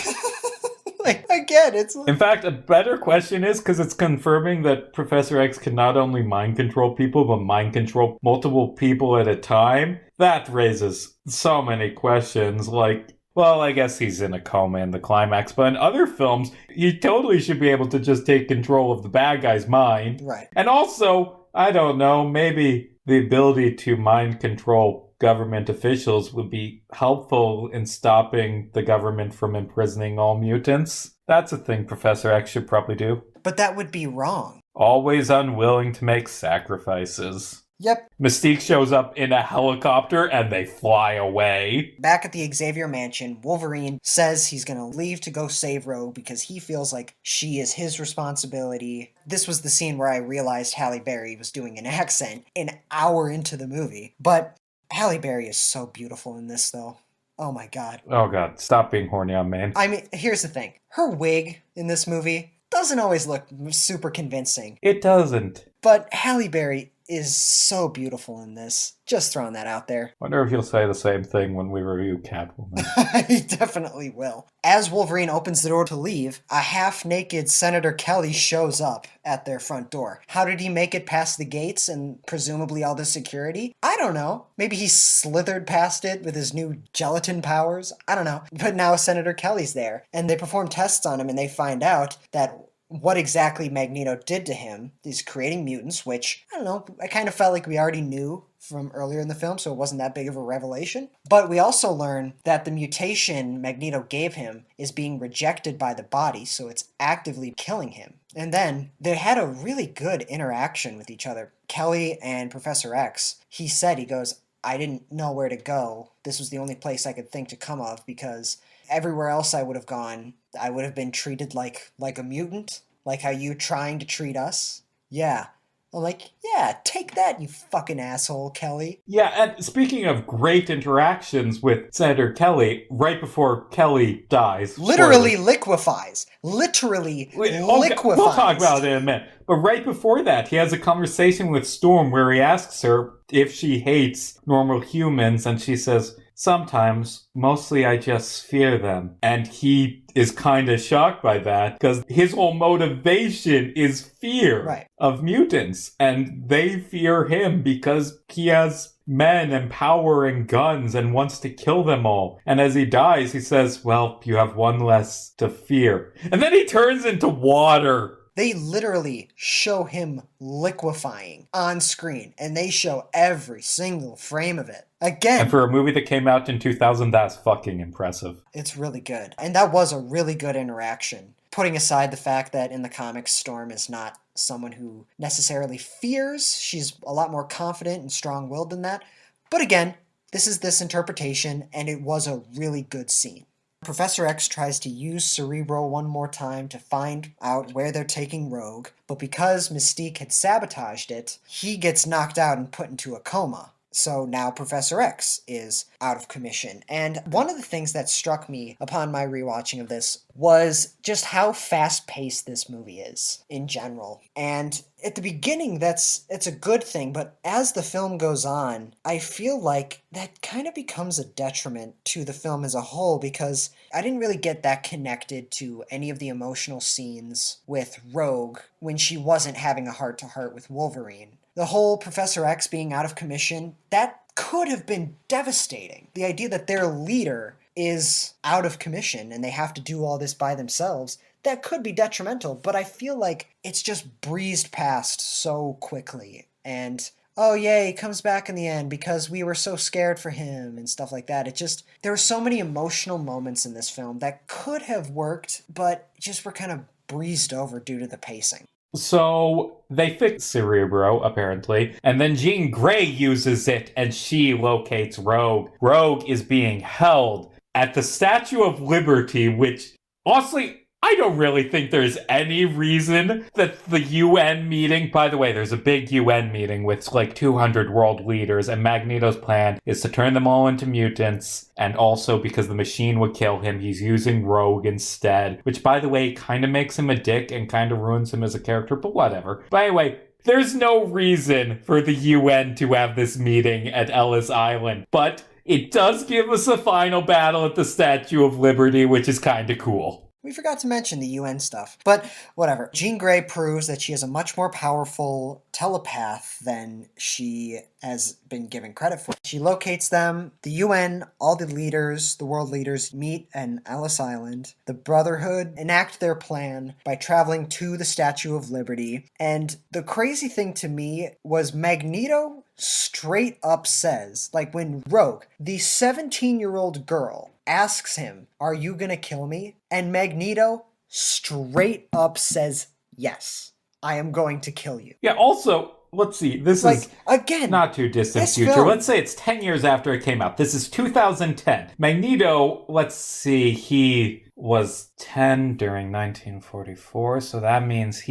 Again, it's... In fact, a better question is, because it's confirming that Professor X can not only mind control people, but mind control multiple people at a time. That raises so many questions, well, I guess he's in a coma in the climax, but in other films, he totally should be able to just take control of the bad guy's mind. Right. And also, I don't know, maybe the ability to mind control government officials would be helpful in stopping the government from imprisoning all mutants. That's a thing Professor X should probably do. But that would be wrong. Always unwilling to make sacrifices. Yep. Mystique shows up in a helicopter and they fly away. Back at the Xavier Mansion, Wolverine says he's gonna leave to go save Rogue because he feels like she is his responsibility. This was the scene where I realized Halle Berry was doing an accent an hour into the movie. But Halle Berry is so beautiful in this, though. Oh my god. Oh god, stop being horny on man. I mean, here's the thing. Her wig in this movie doesn't always look super convincing. It doesn't. But Halle Berry is so beautiful in this. Just throwing that out there. Wonder if you'll say the same thing when we review Catwoman. I definitely will. As Wolverine opens the door to leave, a half-naked Senator Kelly shows up at their front door. How did he make it past the gates and presumably all the security? I don't know. Maybe he slithered past it with his new gelatin powers? I don't know. But now Senator Kelly's there, and they perform tests on him, and they find out that what exactly Magneto did to him is creating mutants, which, I don't know, I kind of felt like we already knew from earlier in the film, so it wasn't that big of a revelation. But we also learn that the mutation Magneto gave him is being rejected by the body, so it's actively killing him. And then they had a really good interaction with each other. Kelly and Professor X, he goes, I didn't know where to go. This was the only place I could think to come of because everywhere else I would have gone, I would have been treated like a mutant, like how you trying to treat us. Yeah. I'm like, yeah, take that, you fucking asshole, Kelly. Yeah, and speaking of great interactions with Senator Kelly, right before Kelly dies... Literally liquefies. Liquefies. We'll talk about it in a minute. But right before that, he has a conversation with Storm where he asks her if she hates normal humans, and she says, sometimes, mostly I just fear them. And he is kind of shocked by that because his whole motivation is fear of mutants. And they fear him because he has men and power and guns and wants to kill them all. And as he dies, he says, well, you have one less to fear. And then he turns into water. They literally show him liquefying on screen, and they show every single frame of it. Again. And for a movie that came out in 2000, that's fucking impressive. It's really good. And that was a really good interaction. Putting aside the fact that in the comics, Storm is not someone who necessarily fears. She's a lot more confident and strong-willed than that. But again, this is this interpretation, and it was a really good scene. Professor X tries to use Cerebro one more time to find out where they're taking Rogue, but because Mystique had sabotaged it, he gets knocked out and put into a coma. So now Professor X is out of commission. And one of the things that struck me upon my rewatching of this was just how fast-paced this movie is in general. And at the beginning, it's a good thing, but as the film goes on, I feel like that kind of becomes a detriment to the film as a whole because I didn't really get that connected to any of the emotional scenes with Rogue when she wasn't having a heart-to-heart with Wolverine. The whole Professor X being out of commission, that could have been devastating. The idea that their leader is out of commission and they have to do all this by themselves, that could be detrimental, but I feel like it's just breezed past so quickly. And, oh yay, he comes back in the end because we were so scared for him and stuff like that. There were so many emotional moments in this film that could have worked, but just were kind of breezed over due to the pacing. So they fix Cerebro, apparently, and then Jean Grey uses it and she locates Rogue. Rogue is being held at the Statue of Liberty, which, honestly, I don't really think there's any reason that the UN meeting, by the way, there's a big UN meeting with like 200 world leaders, and Magneto's plan is to turn them all into mutants, and also because the machine would kill him, he's using Rogue instead, which by the way kind of makes him a dick and kind of ruins him as a character, but whatever. But anyway, there's no reason for the UN to have this meeting at Ellis Island, but it does give us a final battle at the Statue of Liberty, which is kind of cool. We forgot to mention the UN stuff, but whatever. Jean Grey proves that she is a much more powerful telepath than she has been given credit for. She locates them. The UN, all the leaders, the world leaders, meet in Ellis Island. The Brotherhood enact their plan by traveling to the Statue of Liberty. And the crazy thing to me was Magneto straight up says, like when Rogue, the 17-year-old girl, asks him, "Are you gonna kill me?" And Magneto straight up says, "Yes, I am going to kill you." Yeah, also, let's see, this Like, is again, not too distant this future. film- Let's say it's 10 years after it came out. This is 2010. Magneto, let's see, he was 10 during 1944, so that means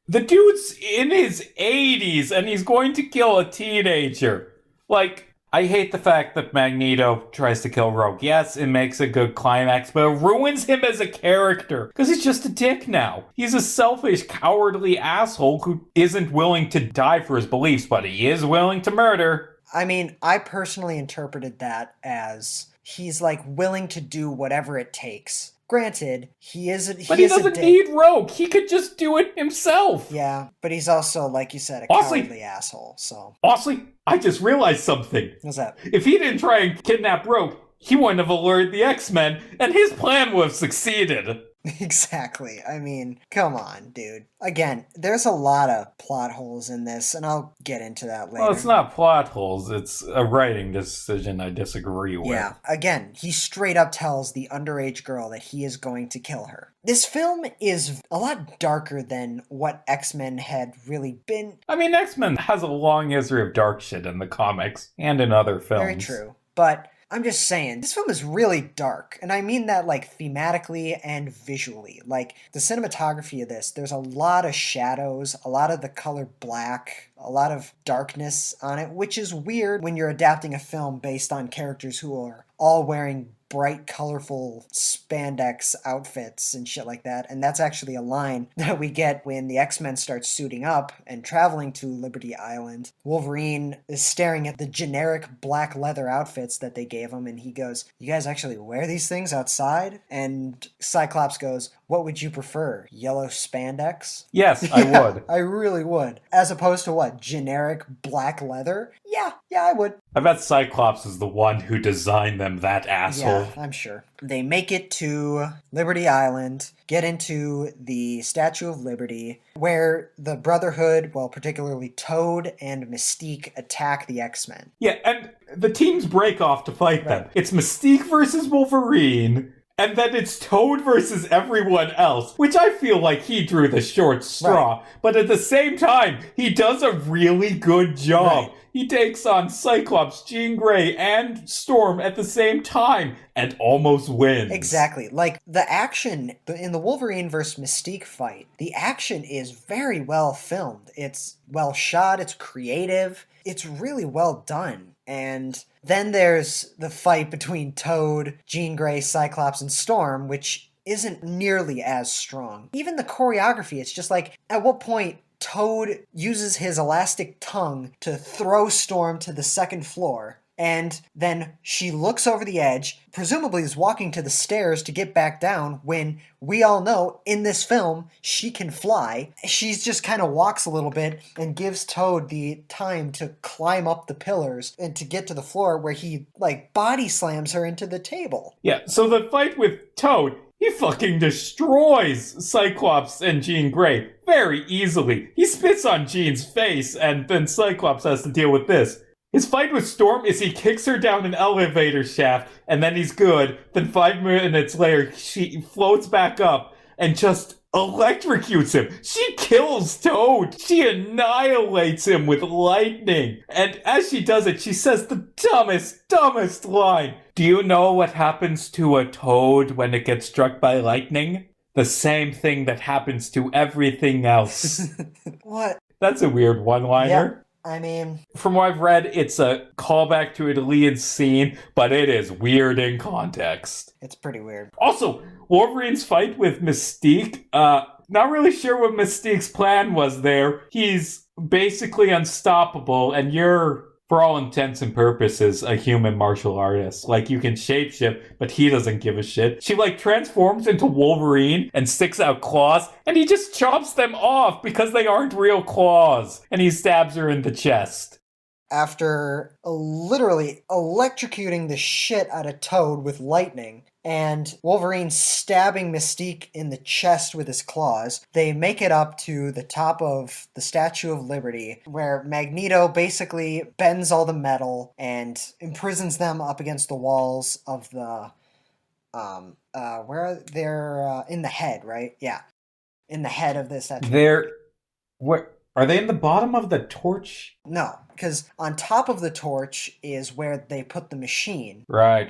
the dude's in his 80s and he's going to kill a teenager. Like, I hate the fact that Magneto tries to kill Rogue. Yes, it makes a good climax, but it ruins him as a character. Because he's just a dick now. He's a selfish, cowardly asshole who isn't willing to die for his beliefs, but he is willing to murder. I mean, I personally interpreted that as he's like willing to do whatever it takes. Granted, he doesn't need Rogue. He could just do it himself. Yeah, but he's also, like you said, a Honestly- cowardly asshole, so... Honestly, I just realized something. What's that? If he didn't try and kidnap Rogue, he wouldn't have alerted the X-Men, and his plan would have succeeded. Exactly. I mean, come on, dude. Again, there's a lot of plot holes in this, and I'll get into that later. Well, it's not plot holes. It's a writing decision I disagree with. Yeah. Again, he straight up tells the underage girl that he is going to kill her. This film is a lot darker than what X-Men had really been. I mean, X-Men has a long history of dark shit in the comics and in other films. Very true. But I'm just saying, this film is really dark, and I mean that like thematically and visually. Like the cinematography of this, there's a lot of shadows, a lot of the color black, a lot of darkness on it, which is weird when you're adapting a film based on characters who are all wearing bright, colorful spandex outfits and shit like that. And that's actually a line that we get when the X-Men start suiting up and traveling to Liberty Island. Wolverine is staring at the generic black leather outfits that they gave him, and he goes, "You guys actually wear these things outside?" And Cyclops goes, "What would you prefer? Yellow spandex?" Yes, I would. I really would. As opposed to what? Generic black leather? Yeah, I would. I bet Cyclops is the one who designed them, that asshole. Yeah, I'm sure. They make it to Liberty Island, get into the Statue of Liberty, where the Brotherhood, well, particularly Toad and Mystique, attack the X-Men. Yeah, and the teams break off to fight them. It's Mystique versus Wolverine, and then it's Toad versus everyone else, which I feel like he drew the short straw. Right. But at the same time, he does a really good job. Right. He takes on Cyclops, Jean Grey, and Storm at the same time, and almost wins. Exactly. Like, the action in the Wolverine versus Mystique fight, the action is very well filmed. It's well shot, it's creative, it's really well done. And then there's the fight between Toad, Jean Grey, Cyclops, and Storm, which isn't nearly as strong. Even the choreography, it's just like, at what point Toad uses his elastic tongue to throw Storm to the second floor, and then she looks over the edge, presumably is walking to the stairs to get back down, when we all know in this film she can fly. She just kind of walks a little bit and gives Toad the time to climb up the pillars and to get to the floor, where he like body slams her into the table. Yeah, so the fight with Toad, he fucking destroys Cyclops and Jean Grey very easily. He spits on Jean's face, and then Cyclops has to deal with this. His fight with Storm is he kicks her down an elevator shaft, and then he's good. Then 5 minutes later, she floats back up and just electrocutes him. She kills Toad. She annihilates him with lightning. And as she does it, she says the dumbest line. Do you know what happens to a toad when it gets struck by lightning? the same thing that happens to everything else. What? That's a weird one-liner. Yep. I mean, From what I've read, it's a callback to a deleted scene, but it is weird in context. it's pretty weird. Also, Wolverine's fight with Mystique, not really sure what Mystique's plan was there. He's basically unstoppable, and you're, for all intents and purposes, a human martial artist. Like, you can shapeshift, but he doesn't give a shit. She, transforms into Wolverine and sticks out claws, and he just chops them off because they aren't real claws. And he stabs her in the chest. After literally electrocuting the shit out of Toad with lightning, and Wolverine stabbing Mystique in the chest with his claws, they make it up to the top of the Statue of Liberty, where Magneto basically bends all the metal and imprisons them up against the walls of the, where they're, in the head, right? Yeah. In the head of the statue. Are they in the bottom of the torch? No, because on top of the torch is where they put the machine. Right.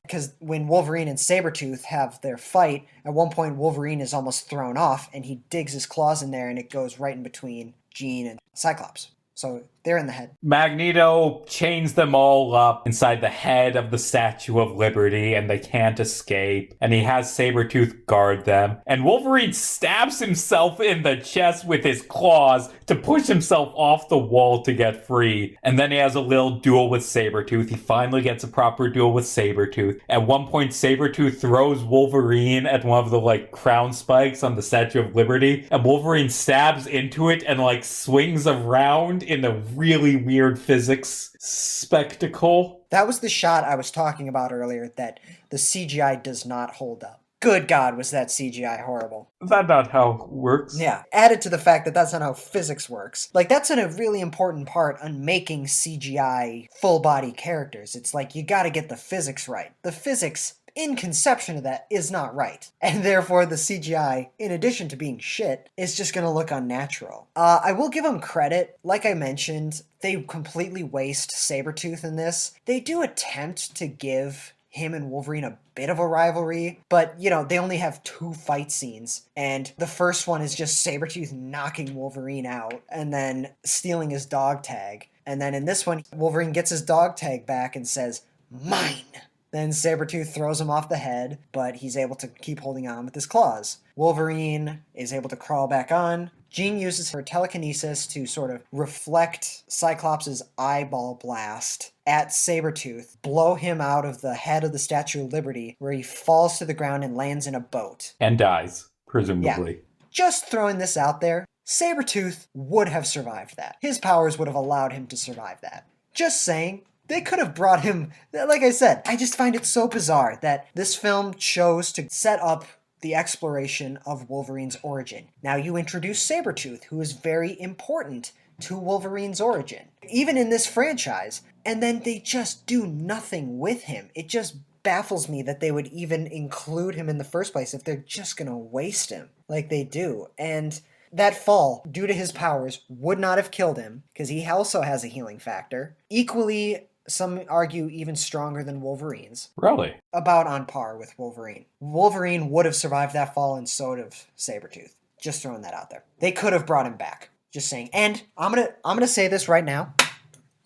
Because when Wolverine and Sabretooth have their fight, at one point Wolverine is almost thrown off, and he digs his claws in there, and it goes right in between Jean and Cyclops. So they're in the head. Magneto chains them all up inside the head of the Statue of Liberty, and they can't escape. And he has Sabretooth guard them. And Wolverine stabs himself in the chest with his claws to push himself off the wall to get free. And then he has a little duel with Sabretooth. He finally gets a proper duel with Sabretooth. At one point, Sabretooth throws Wolverine at one of the, crown spikes on the Statue of Liberty. And Wolverine stabs into it and, swings around in a really weird physics spectacle. That was the shot I was talking about earlier, that the CGI does not hold up. Good God, was that CGI horrible. Is that not how it works? Yeah. Added to the fact that that's not how physics works. That's a really important part on making CGI full-body characters. It's you gotta get the physics right. The physics in conception of that is not right. And therefore the CGI, in addition to being shit, is just gonna look unnatural. I will give them credit. Like I mentioned, they completely waste Sabretooth in this. They do attempt to give him and Wolverine a bit of a rivalry, but they only have 2 fight scenes, and the first one is just Sabretooth knocking Wolverine out and then stealing his dog tag. And then in this one, Wolverine gets his dog tag back and says, "Mine." Then Sabretooth throws him off the head, but he's able to keep holding on with his claws. Wolverine is able to crawl back on. Jean uses her telekinesis to sort of reflect Cyclops' eyeball blast at Sabretooth, blow him out of the head of the Statue of Liberty, where he falls to the ground and lands in a boat. And dies, presumably. Yeah. Just throwing this out there, Sabretooth would have survived that. His powers would have allowed him to survive that. Just saying. They could have brought him, like I said, I just find it so bizarre that this film chose to set up the exploration of Wolverine's origin. Now you introduce Sabretooth, who is very important to Wolverine's origin, even in this franchise, and then they just do nothing with him. It just baffles me that they would even include him in the first place if they're just gonna waste him like they do. And that fall, due to his powers, would not have killed him, because he also has a healing factor. Equally, some argue even stronger than Wolverine's. Really? About on par with Wolverine. Wolverine would have survived that fall, and so would have Sabretooth. Just throwing that out there. They could have brought him back. Just saying. And I'm gonna say this right now.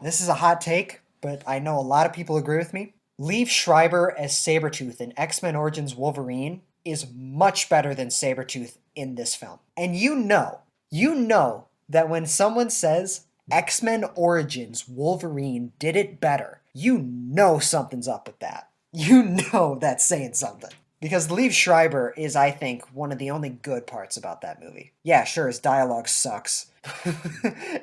This is a hot take, but I know a lot of people agree with me. Liev Schreiber as Sabretooth in X-Men Origins Wolverine is much better than Sabretooth in this film. And you know that when someone says X-Men Origins Wolverine did it better, you know something's up with that. You know that's saying something. Because Liev Schreiber is, I think, one of the only good parts about that movie. Yeah, sure, his dialogue sucks.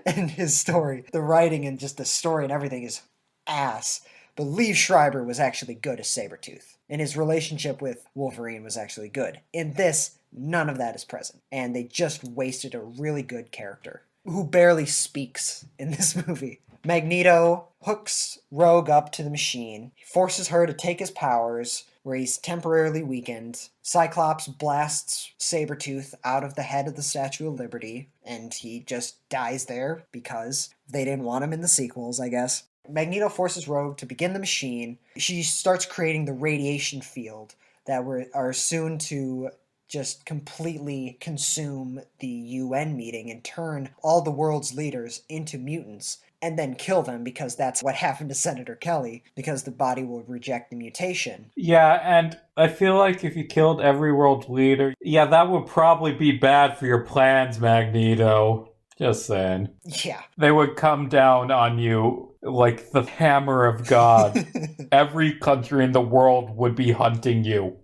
And his story, the writing and just the story and everything is ass. But Liev Schreiber was actually good as Sabretooth. And his relationship with Wolverine was actually good. In this, none of that is present. And they just wasted a really good character who barely speaks in this movie. Magneto hooks Rogue up to the machine, forces her to take his powers, where he's temporarily weakened. Cyclops blasts Sabretooth out of the head of the Statue of Liberty, and he just dies there because they didn't want him in the sequels, I guess. Magneto forces Rogue to begin the machine. She starts creating the radiation field that are soon to just completely consume the UN meeting and turn all the world's leaders into mutants and then kill them, because that's what happened to Senator Kelly, because the body will reject the mutation. Yeah, and I feel like if you killed every world leader, yeah, that would probably be bad for your plans, Magneto. Just saying. Yeah. They would come down on you like the hammer of God. Every country in the world would be hunting you.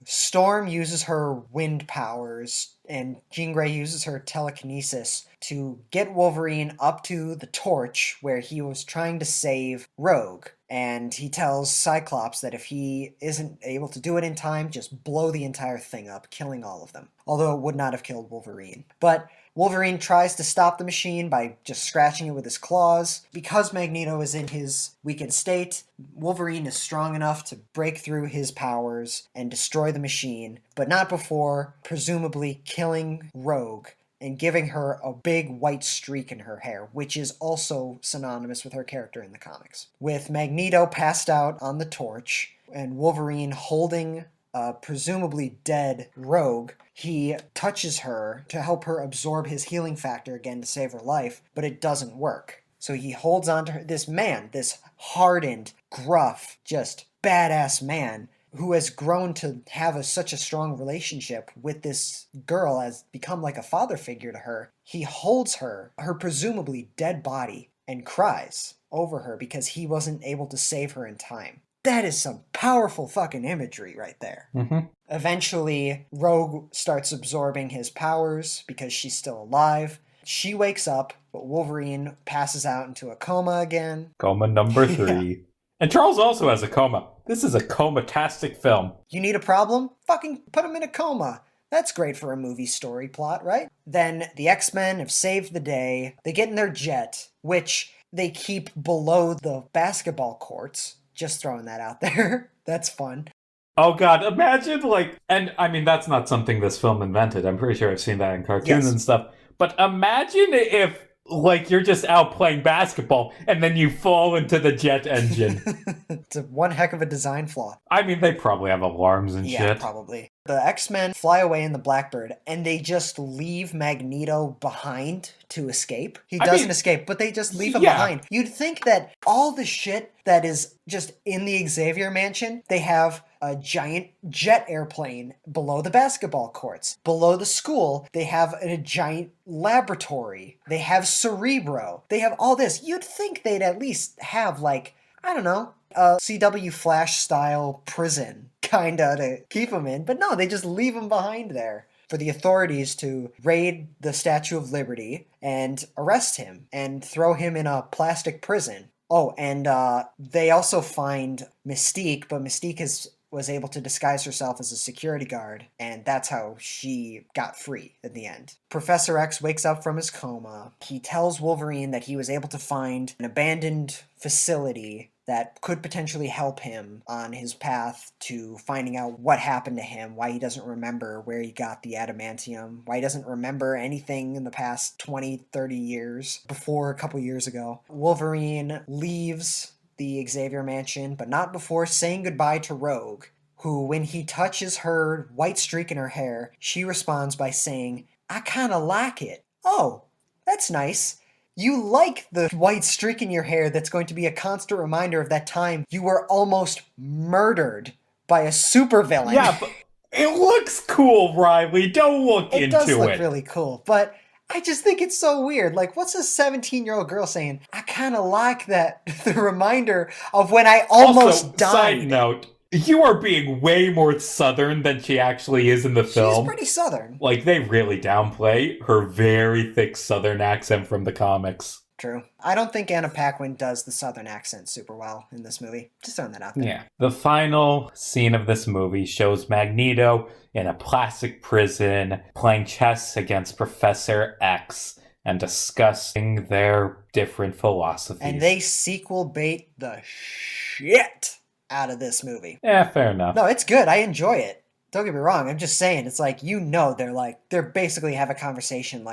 Storm uses her wind powers, and Jean Grey uses her telekinesis to get Wolverine up to the torch where he was trying to save Rogue. And he tells Cyclops that if he isn't able to do it in time, just blow the entire thing up, killing all of them. Although it would not have killed Wolverine. But Wolverine tries to stop the machine by just scratching it with his claws. Because Magneto is in his weakened state, Wolverine is strong enough to break through his powers and destroy the machine, but not before presumably killing Rogue and giving her a big white streak in her hair, which is also synonymous with her character in the comics. With Magneto passed out on the torch and Wolverine holding a presumably dead Rogue, he touches her to help her absorb his healing factor again to save her life, but it doesn't work. So he holds on to her. This man, this hardened, gruff, just badass man, who has grown to have such a strong relationship with this girl, has become like a father figure to her. He holds her presumably dead body, and cries over her because he wasn't able to save her in time. That is some powerful fucking imagery right there. Mm-hmm. Eventually, Rogue starts absorbing his powers because she's still alive. She wakes up, but Wolverine passes out into a coma again. Coma number 3. Yeah. And Charles also has a coma. This is a coma-tastic film. You need a problem? Fucking put him in a coma. That's great for a movie story plot, right? Then the X-Men have saved the day. They get in their jet, which they keep below the basketball courts. Just throwing that out there. That's fun. Oh god, imagine and I mean, that's not something this film invented. I'm pretty sure I've seen that in cartoons and stuff. But imagine if, you're just out playing basketball and then you fall into the jet engine. It's one heck of a design flaw. I mean, they probably have alarms and shit. Yeah, probably. The X-Men fly away in the Blackbird, and they just leave Magneto behind to escape. He doesn't escape, but they just leave him behind. You'd think that all the shit that is just in the Xavier Mansion, they have a giant jet airplane below the basketball courts. Below the school, they have a giant laboratory. They have Cerebro. They have all this. You'd think they'd at least have, I don't know, a CW Flash style prison kinda to keep him in, but no, they just leave him behind there for the authorities to raid the Statue of Liberty and arrest him and throw him in a plastic prison. Oh, and they also find Mystique, but Mystique was able to disguise herself as a security guard, and that's how she got free at the end. Professor X wakes up from his coma. He tells Wolverine that he was able to find an abandoned facility that could potentially help him on his path to finding out what happened to him, why he doesn't remember where he got the adamantium, why he doesn't remember anything in the past 20, 30 years before a couple years ago. Wolverine leaves the Xavier Mansion, but not before saying goodbye to Rogue, who, when he touches her white streak in her hair, she responds by saying, "I kinda like it." Oh, that's nice. You like the white streak in your hair that's going to be a constant reminder of that time you were almost murdered by a supervillain. Yeah, but it looks cool, Riley. Don't look into it. It does look really cool, but I just think it's so weird. What's a 17-year-old girl saying? I kind of like that, the reminder of when I almost died. Side note, you are being way more Southern than she actually is in the film. She's pretty Southern. They really downplay her very thick Southern accent from the comics. True. I don't think Anna Paquin does the Southern accent super well in this movie. Just throwing that out there. Yeah. The final scene of this movie shows Magneto in a plastic prison playing chess against Professor X and discussing their different philosophies. And they sequel bait the shit out of this movie. Yeah, fair enough. No, it's good. I enjoy it. Don't get me wrong. I'm just saying, it's they're basically have a conversation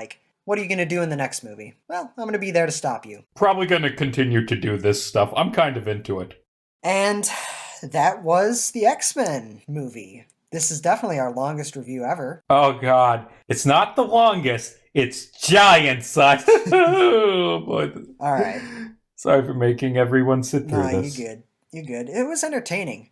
what are you going to do in the next movie? Well, I'm going to be there to stop you. Probably going to continue to do this stuff. I'm kind of into it. And that was the X-Men movie. This is definitely our longest review ever. Oh god. It's not the longest. It's giant size. Oh boy. All right. Sorry for making everyone sit through Nah, you this. good. You good. It was entertaining.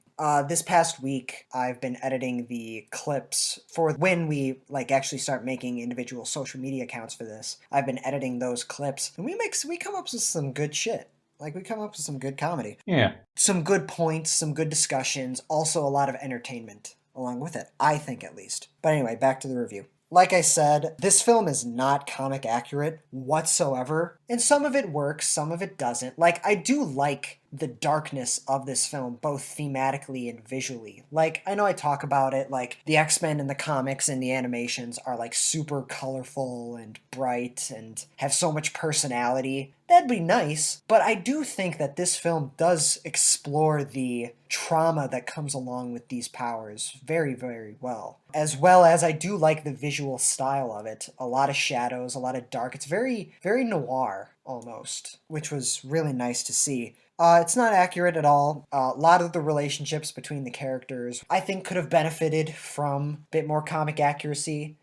This past week, I've been editing the clips for when we actually start making individual social media accounts for this. I've been editing those clips, and we come up with some good shit. We come up with some good comedy, Yeah. some good points, some good discussions, also a lot of entertainment along with it. I think, at least. But anyway, back to the review. Like I said, this film is not comic accurate whatsoever, and some of it works, some of it doesn't. I do like the darkness of this film, both thematically and visually. I know I talk about it, the X-Men in the comics and the animations are, super colorful and bright and have so much personality. That'd be nice, but I do think that this film does explore the trauma that comes along with these powers very, very well. As well as I do like the visual style of it. A lot of shadows, a lot of dark. It's very, very noir, almost, which was really nice to see. It's not accurate at all. A lot of the relationships between the characters, I think, could have benefited from a bit more comic accuracy.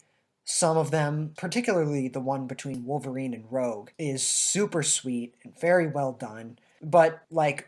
Some of them, particularly the one between Wolverine and Rogue, is super sweet and very well done. But,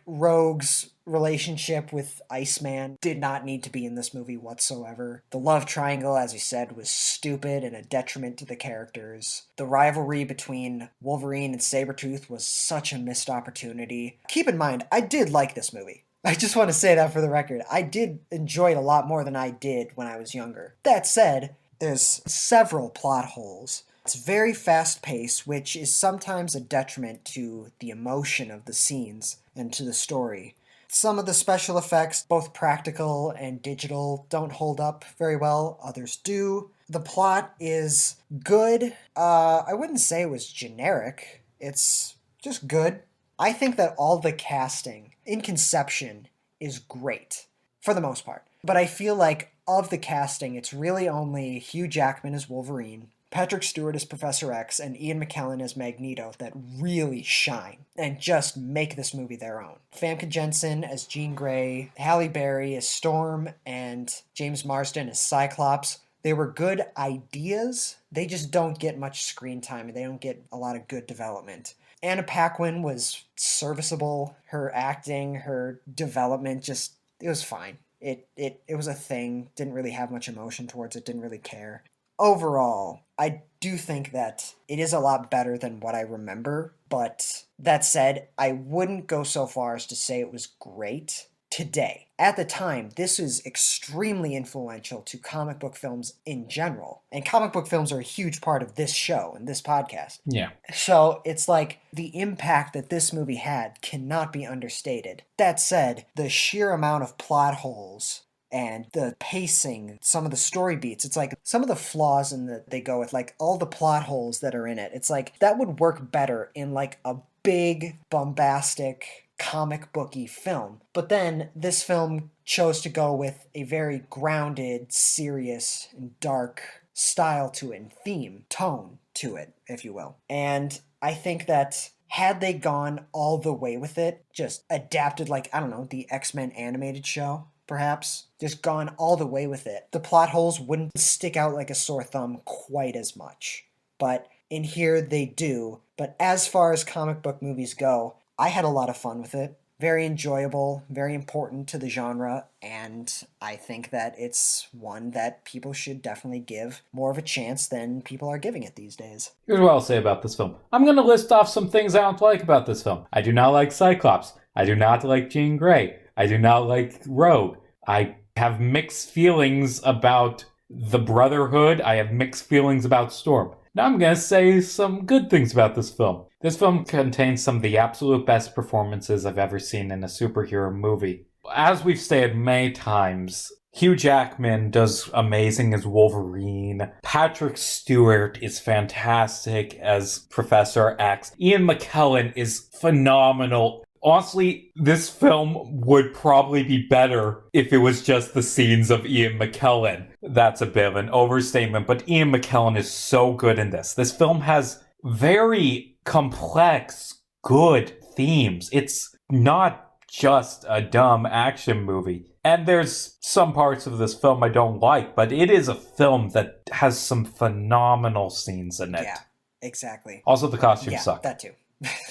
Rogue's relationship with Iceman did not need to be in this movie whatsoever. The love triangle, as you said, was stupid and a detriment to the characters. The rivalry between Wolverine and Sabretooth was such a missed opportunity. Keep in mind, I did like this movie. I just want to say that for the record. I did enjoy it a lot more than I did when I was younger. That said, there's several plot holes. It's very fast-paced, which is sometimes a detriment to the emotion of the scenes and to the story. Some of the special effects, both practical and digital, don't hold up very well. Others do. The plot is good. I wouldn't say it was generic. It's just good. I think that all the casting in conception is great, for the most part. But I feel like of the casting, it's really only Hugh Jackman as Wolverine, Patrick Stewart as Professor X, and Ian McKellen as Magneto that really shine and just make this movie their own. Famke Janssen as Jean Grey, Halle Berry as Storm, and James Marsden as Cyclops. They were good ideas. They just don't get much screen time, and they don't get a lot of good development. Anna Paquin was serviceable. Her acting, her development, it was fine. It was a thing. Didn't really have much emotion towards it. Didn't really care. Overall, I do think that it is a lot better than what I remember, but that said, I wouldn't go so far as to say it was great today. At the time, this is extremely influential to comic book films in general, and comic book films are a huge part of this show and this podcast. Yeah. So it's the impact that this movie had cannot be understated. That said, the sheer amount of plot holes and the pacing, some of the story beats, it's some of the flaws they go with, all the plot holes that are in it. It's that would work better in a big, bombastic, comic booky film. But then this film chose to go with a very grounded, serious, and dark style to it, and theme, tone to it, if you will. And I think that had they gone all the way with it, just adapted the X-Men animated show, perhaps, just gone all the way with it, the plot holes wouldn't stick out like a sore thumb quite as much. But in here, they do. But as far as comic book movies go, I had a lot of fun with it. Very enjoyable, very important to the genre, and I think that it's one that people should definitely give more of a chance than people are giving it these days. Here's what I'll say about this film. I'm going to list off some things I don't like about this film. I do not like Cyclops. I do not like Jean Grey. I do not like Rogue. I have mixed feelings about the Brotherhood. I have mixed feelings about Storm. Now I'm going to say some good things about this film. This film contains some of the absolute best performances I've ever seen in a superhero movie. As we've stated many times, Hugh Jackman does amazing as Wolverine. Patrick Stewart is fantastic as Professor X. Ian McKellen is phenomenal. Honestly, this film would probably be better if it was just the scenes of Ian McKellen. That's a bit of an overstatement, but Ian McKellen is so good in this. This film has very complex, good themes. It's not just a dumb action movie. And there's some parts of this film I don't like, but it is a film that has some phenomenal scenes in it. Yeah, exactly. Also, the costumes suck. That too.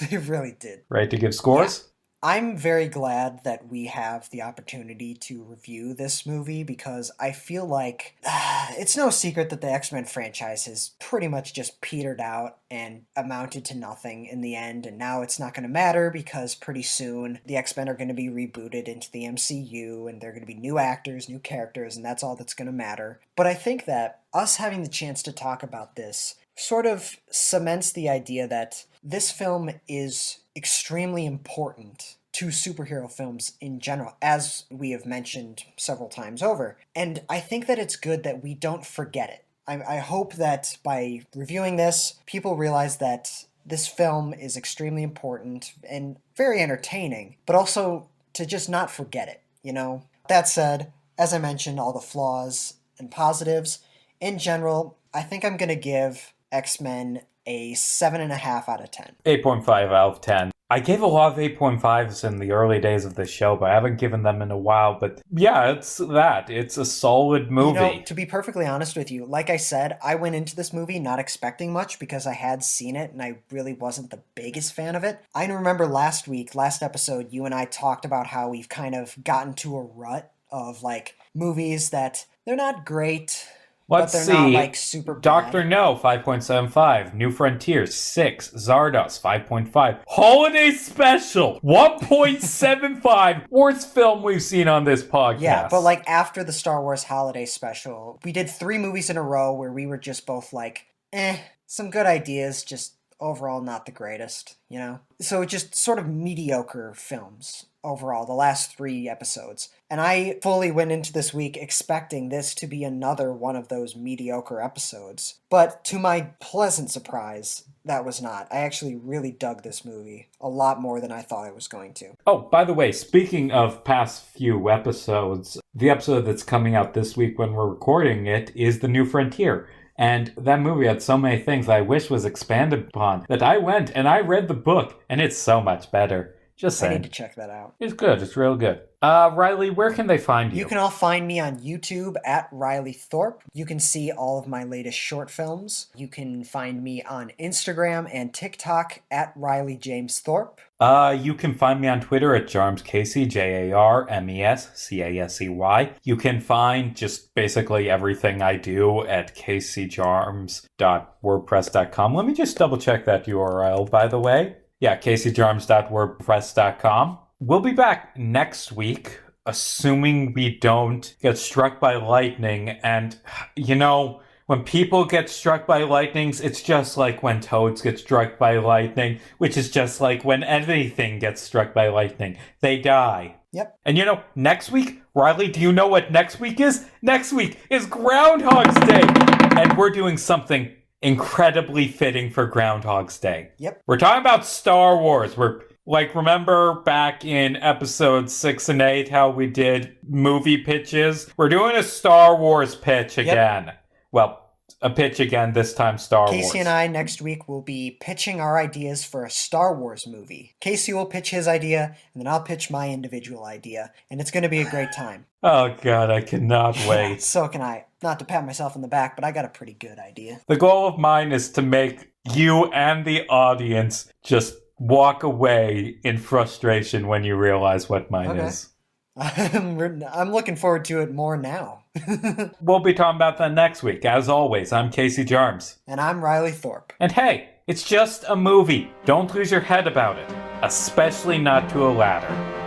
They really did. Ready to give scores? Yeah. I'm very glad that we have the opportunity to review this movie because I feel like it's no secret that the X-Men franchise has pretty much just petered out and amounted to nothing in the end, and now it's not going to matter because pretty soon the X-Men are going to be rebooted into the MCU and they're going to be new actors, new characters, and that's all that's going to matter. But I think that us having the chance to talk about this sort of cements the idea that this film is extremely important to superhero films in general, as we have mentioned several times over. And I think that it's good that we don't forget it. I hope that by reviewing this, people realize that this film is extremely important and very entertaining, but also to just not forget it, you know? That said, as I mentioned, all the flaws and positives, in general, I think I'm going to give X-Men a 7.5 out of 10. 8.5 out of 10. I gave a lot of 8.5s in the early days of the show, but I haven't given them in a while. But yeah, it's that. It's a solid movie. You know, to be perfectly honest with you, like I said, I went into this movie not expecting much because I had seen it and I really wasn't the biggest fan of it. I remember last episode, you and I talked about how we've kind of gotten to a rut of like movies that they're not great. Let's but they're see. Not, like, super Dr. bad. No, 5.75. New Frontiers, 6. Zardos, 5.5. Holiday Special, 1.75. Worst film we've seen on this podcast. Yeah, but like after the Star Wars Holiday Special, we did 3 movies in a row where we were just both like, some good ideas, just overall not the greatest, you know? So just sort of mediocre films overall, the last 3 episodes. And I fully went into this week expecting this to be another one of those mediocre episodes. But to my pleasant surprise, that was not. I actually really dug this movie a lot more than I thought I was going to. Oh, by the way, speaking of past few episodes, the episode that's coming out this week when we're recording it is The New Frontier. And that movie had so many things I wish was expanded upon that I went and I read the book, and it's so much better. Just saying. I need to check that out. It's good. It's real good. Riley, where can they find you? You can all find me on YouTube at Riley Thorpe. You can see all of my latest short films. You can find me on Instagram and TikTok at Riley James Thorpe. You can find me on Twitter at JarmesCasey, JarmesCasey. You can find just basically everything I do at caseyjarms.wordpress.com. Let me just double check that URL, by the way. Yeah, caseyjarms.wordpress.com. We'll be back next week, assuming we don't get struck by lightning. And, you know, when people get struck by lightnings, it's just like when toads get struck by lightning, which is just like when anything gets struck by lightning. They die. Yep. And, you know, next week, Riley, do you know what next week is? Next week is Groundhog's Day. And we're doing something incredibly fitting for Groundhog's Day. Yep. We're talking about Star Wars. Remember back in episodes 6 and 8 how we did movie pitches? We're doing a Star Wars pitch again. Yep. Well, a pitch again, this time Star Wars. Casey and I next week will be pitching our ideas for a Star Wars movie. Casey will pitch his idea, and then I'll pitch my individual idea, and it's going to be a great time. Oh, God, I cannot wait. So can I. Not to pat myself on the back, but I got a pretty good idea. The goal of mine is to make you and the audience just walk away in frustration when you realize what mine is. I'm looking forward to it more now. We'll be talking about that next week. As always, I'm Casey Jarms. And I'm Riley Thorpe. And hey, it's just a movie. Don't lose your head about it, especially not to a ladder.